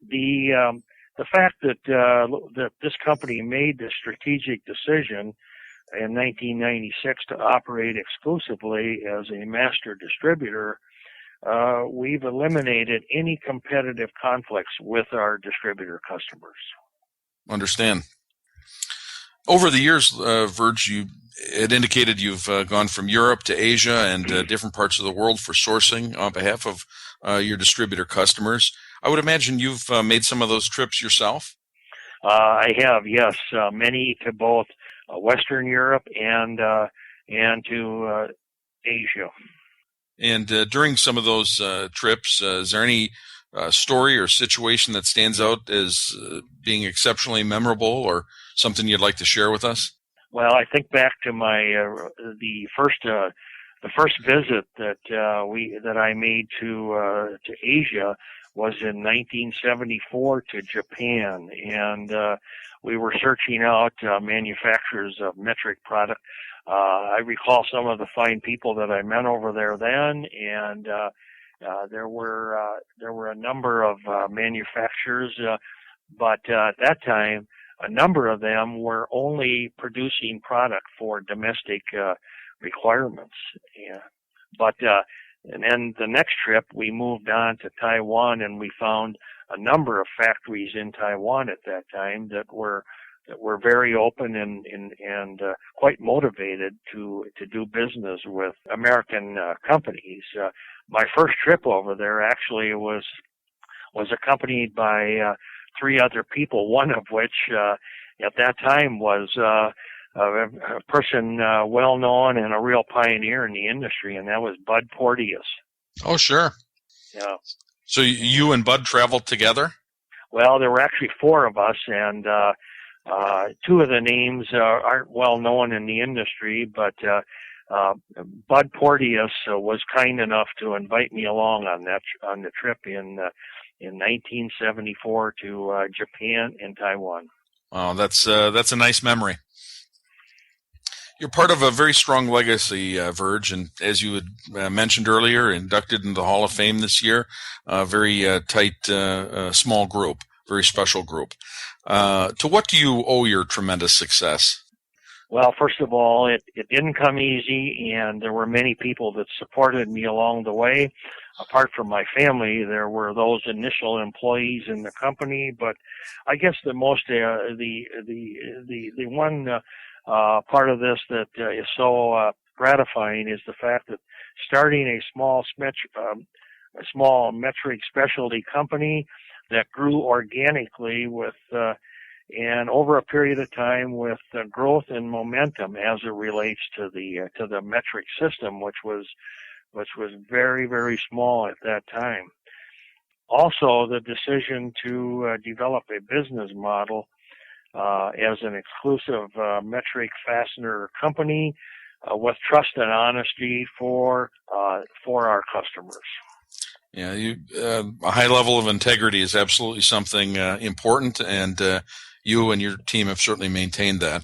the fact that this company made the strategic decision in 1996 to operate exclusively as a master distributor, we've eliminated any competitive conflicts with our distributor customers. Understand. Over the years, Virg, it indicated you've gone from Europe to Asia and different parts of the world for sourcing on behalf of your distributor customers. I would imagine you've made some of those trips yourself? I have, yes. Many to both Western Europe and to Asia. And during some of those trips, is there any story or situation that stands out as being exceptionally memorable or something you'd like to share with us? Well, I think back to my the first visit that I made to Asia was in 1974 to Japan, and we were searching out manufacturers of metric product. I recall some of the fine people that I met over there then, and there were a number of manufacturers, but at that time, a number of them were only producing product for domestic requirements. And then the next trip, we moved on to Taiwan, and we found a number of factories in Taiwan at that time that were very open and quite motivated to do business with American companies. My first trip over there actually was accompanied by 3 other people, one of which at that time was a person well known and a real pioneer in the industry, and that was Bud Porteous. Oh, sure. Yeah. So you and Bud traveled together? Well, there were actually four of us, and two of the names aren't well known in the industry, but Bud Porteous was kind enough to invite me along on the trip in 1974 to Japan and Taiwan. Oh, that's a nice memory. You're part of a very strong legacy, Virg, and as you had mentioned earlier, inducted into the Hall of Fame this year. A very tight, small group, very special group. To what do you owe your tremendous success? Well, first of all, it didn't come easy, and there were many people that supported me along the way. Apart from my family, there were those initial employees in the company, but I guess the most the one part of this that is so gratifying is the fact that starting a small metric specialty company that grew organically with and over a period of time with growth and momentum as it relates to the metric system, which was very, very small at that time. Also, the decision to develop a business model as an exclusive metric fastener company with trust and honesty for our customers. Yeah, a high level of integrity is absolutely something important, and you and your team have certainly maintained that.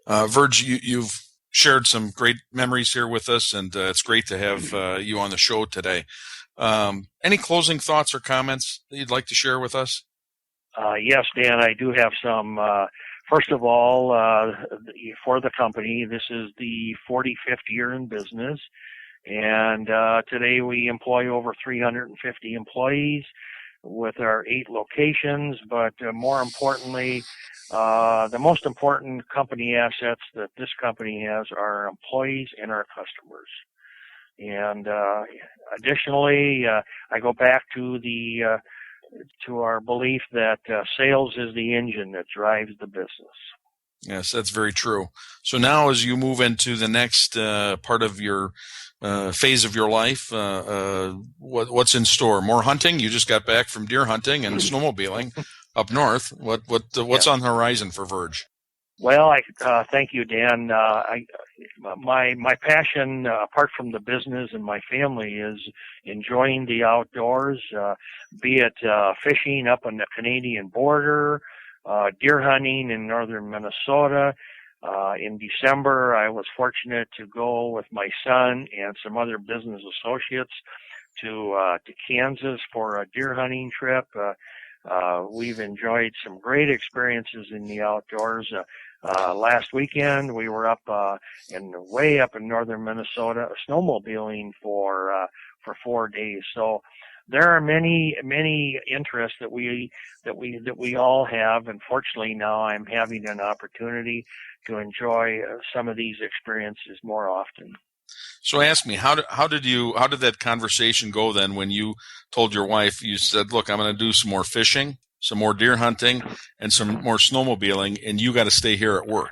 Virg, you've shared some great memories here with us, and it's great to have you on the show today. Any closing thoughts or comments that you'd like to share with us? Yes, Dan, I do have some. First of all, for the company, this is the 45th year in business, and today we employ over 350 employees with our 8 locations, but more importantly, the most important company assets that this company has are our employees and our customers. And additionally, I go back to our belief that sales is the engine that drives the business. Yes, that's very true. So now as you move into the next part of your phase of your life, what's in store? More hunting? You just got back from deer hunting and snowmobiling up north. What's on the horizon for Virg? Well, thank you, Dan. My passion, apart from the business and my family, is enjoying the outdoors, be it fishing up on the Canadian border, deer hunting in northern Minnesota. In December, I was fortunate to go with my son and some other business associates to Kansas for a deer hunting trip. We've enjoyed some great experiences in the outdoors. Last weekend, we were way up in northern Minnesota, snowmobiling for 4 days. So there are many interests that we all have, and fortunately now I'm having an opportunity to enjoy some of these experiences more often. So ask me, how did that conversation go then when you told your wife, you said, look, I'm going to do some more fishing, some more deer hunting, and some more snowmobiling, and you got to stay here at work?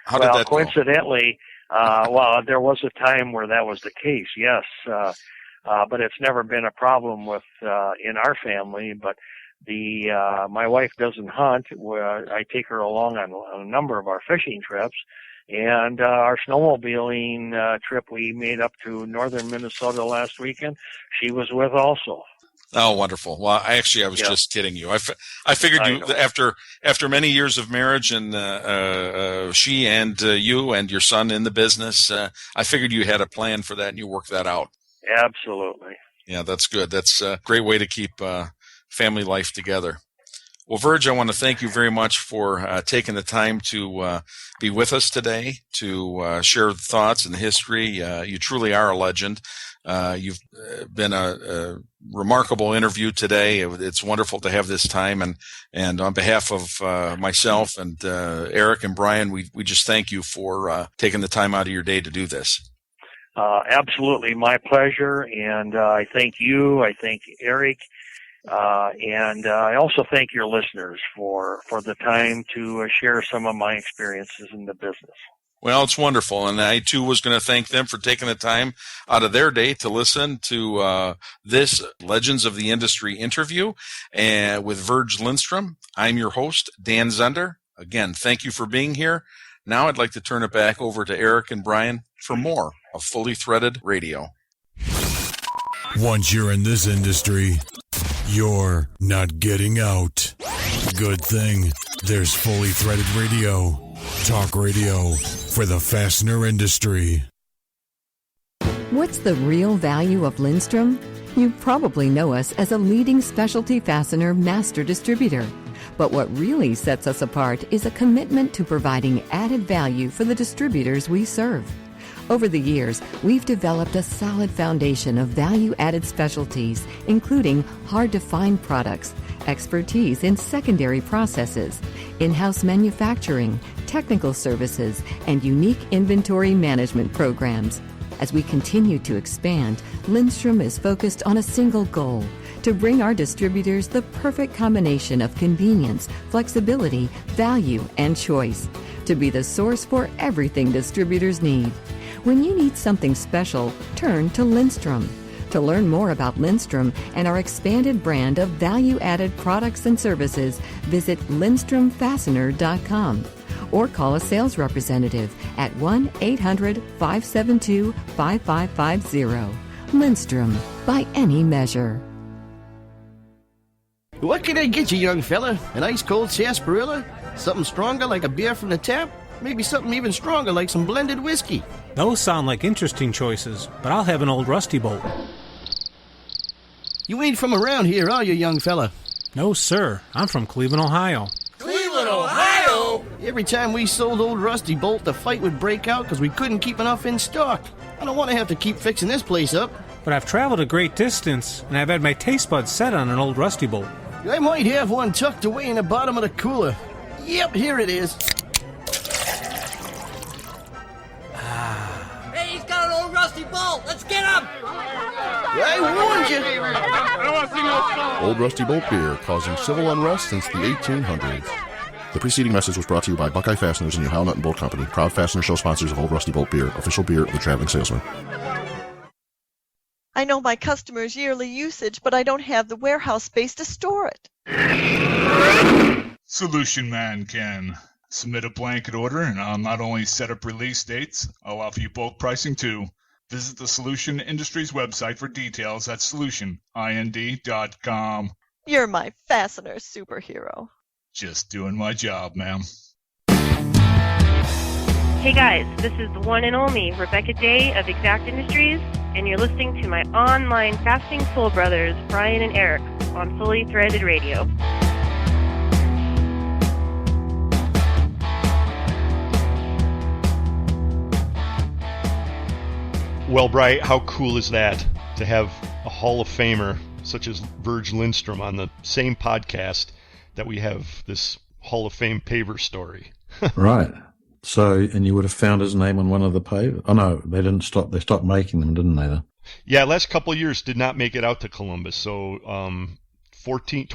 How did that go? Coincidentally, there was a time where that was the case, yes. But it's never been a problem with in our family. But my wife doesn't hunt. I take her along on a number of our fishing trips, and our snowmobiling trip we made up to northern Minnesota last weekend, she was with also. Oh, wonderful! Well, I was just kidding you. I figured you after many years of marriage and she and you and your son in the business, I figured you had a plan for that and you worked that out. Absolutely. Yeah, that's good. That's a great way to keep family life together. Well, Virg, I want to thank you very much for taking the time to be with us today, to share the thoughts and the history. You truly are a legend. You've been a remarkable interview today. It's wonderful to have this time. And on behalf of myself and Eric and Brian, we just thank you for taking the time out of your day to do this. Absolutely. My pleasure. And I thank you. I thank Eric. And I also thank your listeners for the time to share some of my experiences in the business. Well, it's wonderful, and I, too, was going to thank them for taking the time out of their day to listen to this Legends of the Industry interview with Virg Lindstrom. I'm your host, Dan Zehnder. Again, thank you for being here. Now I'd like to turn it back over to Eric and Brian for more of Fully Threaded Radio. Once you're in this industry, you're not getting out. Good thing there's Fully Threaded Radio. Talk radio for the fastener industry. What's the real value of Lindstrom? You probably know us as a leading specialty fastener master distributor. But what really sets us apart is a commitment to providing added value for the distributors we serve. Over the years, we've developed a solid foundation of value-added specialties, including hard-to-find products, expertise in secondary processes, in-house manufacturing, technical services, and unique inventory management programs. As we continue to expand, Lindstrom is focused on a single goal: to bring our distributors the perfect combination of convenience, flexibility, value, and choice, to be the source for everything distributors need. When you need something special, turn to Lindstrom. To learn more about Lindstrom and our expanded brand of value-added products and services, visit LindstromFastener.com or call a sales representative at 1-800-572-5550. Lindstrom, by any measure. What can I get you, young fella? An ice-cold sarsaparilla? Something stronger like a beer from the tap? Maybe something even stronger like some blended whiskey. Those sound like interesting choices, but I'll have an old rusty bolt. You ain't from around here, are you, young fella? No, sir. I'm from Cleveland, Ohio. Cleveland, Ohio? Every time we sold old Rusty Bolt, the fight would break out because we couldn't keep enough in stock. I don't want to have to keep fixing this place up. But I've traveled a great distance, and I've had my taste buds set on an old Rusty Bolt. I might have one tucked away in the bottom of the cooler. Yep, here it is. Hey, he's got an old Rusty Bolt! Let's get him! I warned you! Old Rusty Bolt beer, causing civil unrest since the 1800s. The preceding message was brought to you by Buckeye Fasteners and the Ohio Nut and Bolt Company, proud fastener show sponsors of Old Rusty Bolt beer, official beer of the traveling salesman. I know my customers' yearly usage, but I don't have the warehouse space to store it. Solution Man can. Submit a blanket order, and I'll not only set up release dates, I'll offer you bulk pricing too. Visit the Solution Industries website for details at solutionind.com. You're my fastener superhero. Just doing my job, ma'am. Hey guys, this is the one and only Rebecca Day of Exact Industries, and you're listening to my online fastening soul brothers, Brian and Eric, on Fully Threaded Radio. Well, Bri, how cool is that to have a Hall of Famer such as Virg Lindstrom on the same podcast that we have this Hall of Fame paver story? Right. So, and you would have found his name on one of the pavers. Oh no, they didn't stop. They stopped making them, didn't they? Yeah, last couple of years did not make it out to Columbus. So, 2014,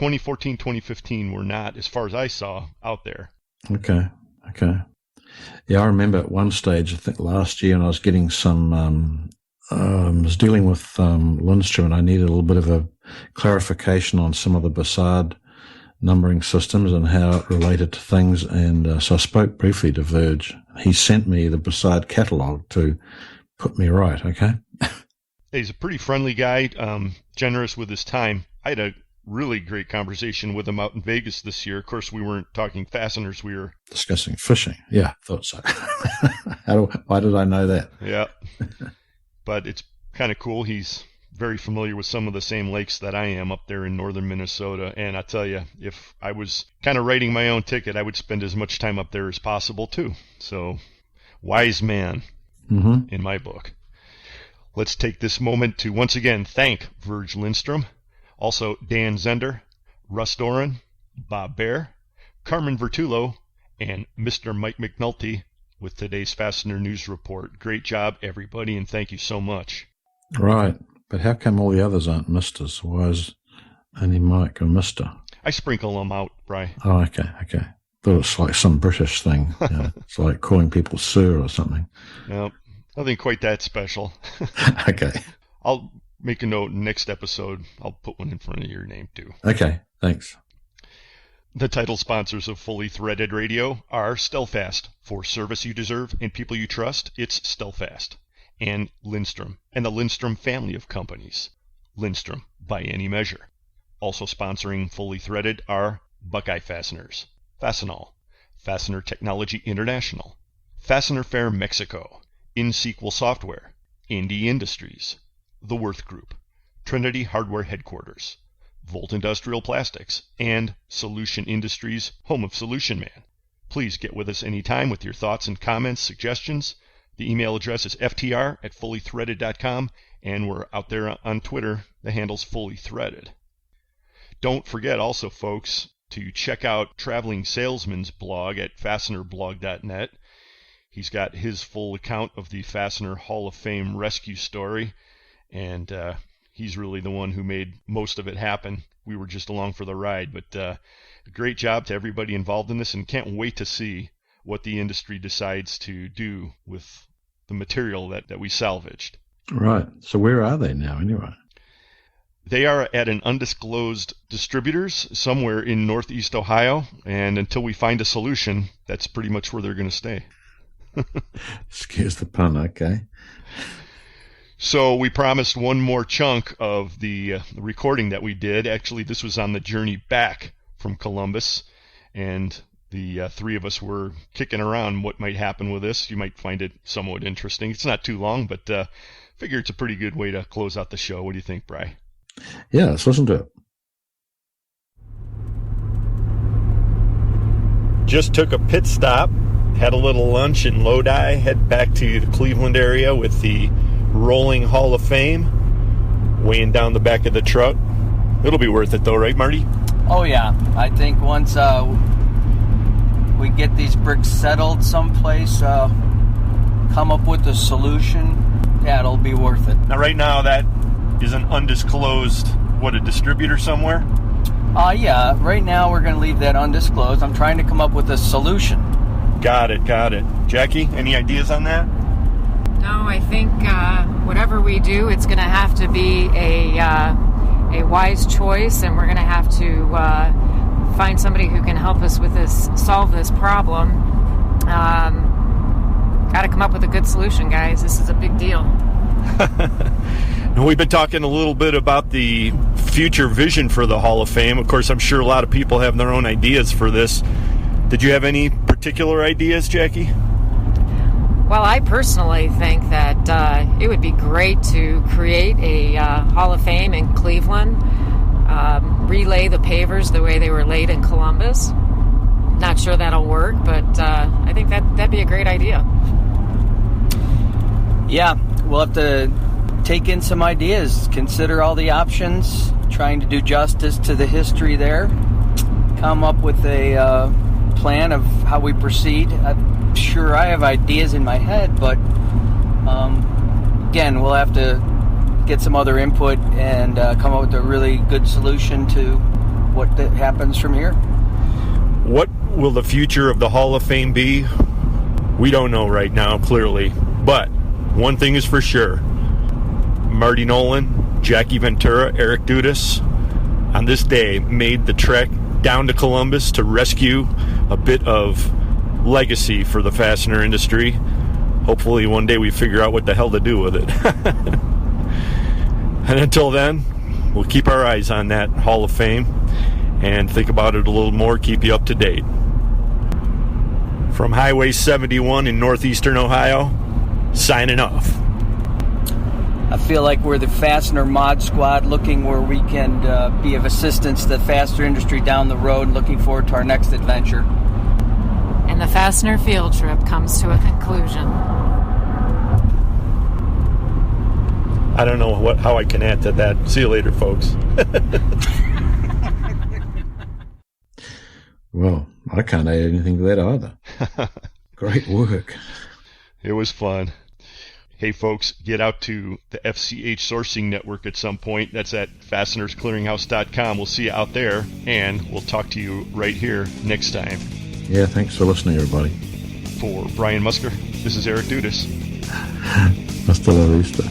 2015 were not, as far as I saw, out there. Okay. Yeah, I remember at one stage, I think last year, and I was getting some, I was dealing with Lindstrom, and I needed a little bit of a clarification on some of the Bassard numbering systems and how it related to things. And so I spoke briefly to Virg. He sent me the Bassard catalog to put me right, okay? He's a pretty friendly guy, generous with his time. I had a really great conversation with him out in Vegas this year. Of course, we weren't talking fasteners. We were discussing fishing. Yeah, thought so. Why did I know that? Yeah. But it's kind of cool. He's very familiar with some of the same lakes that I am up there in northern Minnesota. And I tell you, if I was kind of writing my own ticket, I would spend as much time up there as possible, too. So, wise man in my book. Let's take this moment to once again thank Virg Lindstrom, also Dan Zehnder, Russ Doran, Bob Baer, Carmen Vertullo, and Mr. Mike McNulty with today's Fastener News Report. Great job, everybody, and thank you so much. Right. But how come all the others aren't misters? Why is only Mike a mister? I sprinkle them out, Bri. Oh, okay. thought it's like some British thing. You know, it's like calling people sir or something. No, nothing quite that special. Okay. I'll make a note next episode. I'll put one in front of your name too. Okay, thanks. The title sponsors of Fully Threaded Radio are Stelfast. For service you deserve and people you trust, it's Stelfast. And Lindstrom, and the Lindstrom family of companies. Lindstrom, by any measure. Also sponsoring Fully Threaded are Buckeye Fasteners, Fastener Hall, Fastener Technology International, Fastener Fair Mexico, InSequel Software, Indie Industries, The Würth Group, Trinity Hardware Headquarters, Volt Industrial Plastics, and Solution Industries, home of Solution Man. Please get with us anytime with your thoughts and comments, suggestions. The email address is ftr@fullythreaded.com, and we're out there on Twitter. The handle's Fully Threaded. Don't forget also, folks, to check out Traveling Salesman's blog at fastenerblog.net. He's got his full account of the Fastener Hall of Fame rescue story, and he's really the one who made most of it happen. We were just along for the ride, but a great job to everybody involved in this, and can't wait to see what the industry decides to do with the material that we salvaged. Right. So where are they now anyway? They are at an undisclosed distributors somewhere in Northeast Ohio, and until we find a solution, that's pretty much where they're going to stay. Excuse the pun, okay. So we promised one more chunk of the recording that we did. Actually, this was on the journey back from Columbus, and the three of us were kicking around what might happen with this. You might find it somewhat interesting. It's not too long, but figure it's a pretty good way to close out the show. What do you think, Bri? Yeah, let's listen to it. Just took a pit stop, had a little lunch in Lodi, head back to the Cleveland area with the rolling Hall of Fame weighing down the back of the truck. It'll be worth it though, right, Marty? Oh yeah, I think once we get these bricks settled someplace, come up with a solution, yeah, it'll be worth it. Now right now that is an undisclosed, a distributor somewhere? Yeah, right now we're going to leave that undisclosed. I'm trying to come up with a solution. Got it. Jackie, any ideas on that? No, I think whatever we do, it's going to have to be a wise choice, and we're going to have to find somebody who can help us with this, solve this problem. Got to come up with a good solution, guys. This is a big deal. We've been talking a little bit about the future vision for the Hall of Fame. Of course, I'm sure a lot of people have their own ideas for this. Did you have any particular ideas, Jackie? Well, I personally think that it would be great to create a Hall of Fame in Cleveland, relay the pavers the way they were laid in Columbus. Not sure that'll work, but I think that'd be a great idea. Yeah, we'll have to take in some ideas, consider all the options, trying to do justice to the history there, come up with a plan of how we proceed. I'm sure I have ideas in my head, but again, we'll have to get some other input and come up with a really good solution to what happens from here. What will the future of the Hall of Fame be? We don't know right now, clearly, but one thing is for sure. Marty Nolan, Jackie Ventura, Eric Dudas, on this day made the trek down to Columbus to rescue a bit of legacy for the fastener industry. Hopefully one day we figure out what the hell to do with it. And until then, we'll keep our eyes on that Hall of Fame and think about it a little more, keep you up to date. From Highway 71 in northeastern Ohio, signing off. I feel like we're the Fastener Mod Squad, looking where we can be of assistance to the fastener industry down the road, and looking forward to our next adventure. And the Fastener field trip comes to a conclusion. I don't know how I can add to that. See you later, folks. Well, I can't add anything to that either. Great work. It was fun. Hey, folks, get out to the FCH Sourcing Network at some point. That's at fastenersclearinghouse.com. We'll see you out there, and we'll talk to you right here next time. Yeah, thanks for listening, everybody. For Brian Musker, this is Eric Dudas. Hasta la vista.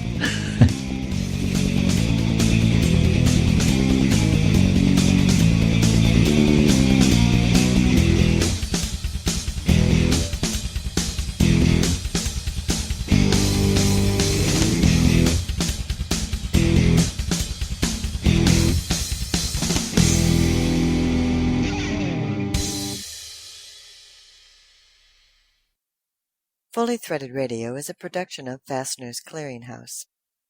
Fully Threaded Radio is a production of Fasteners Clearinghouse.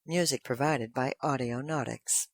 Music provided by Audionautics.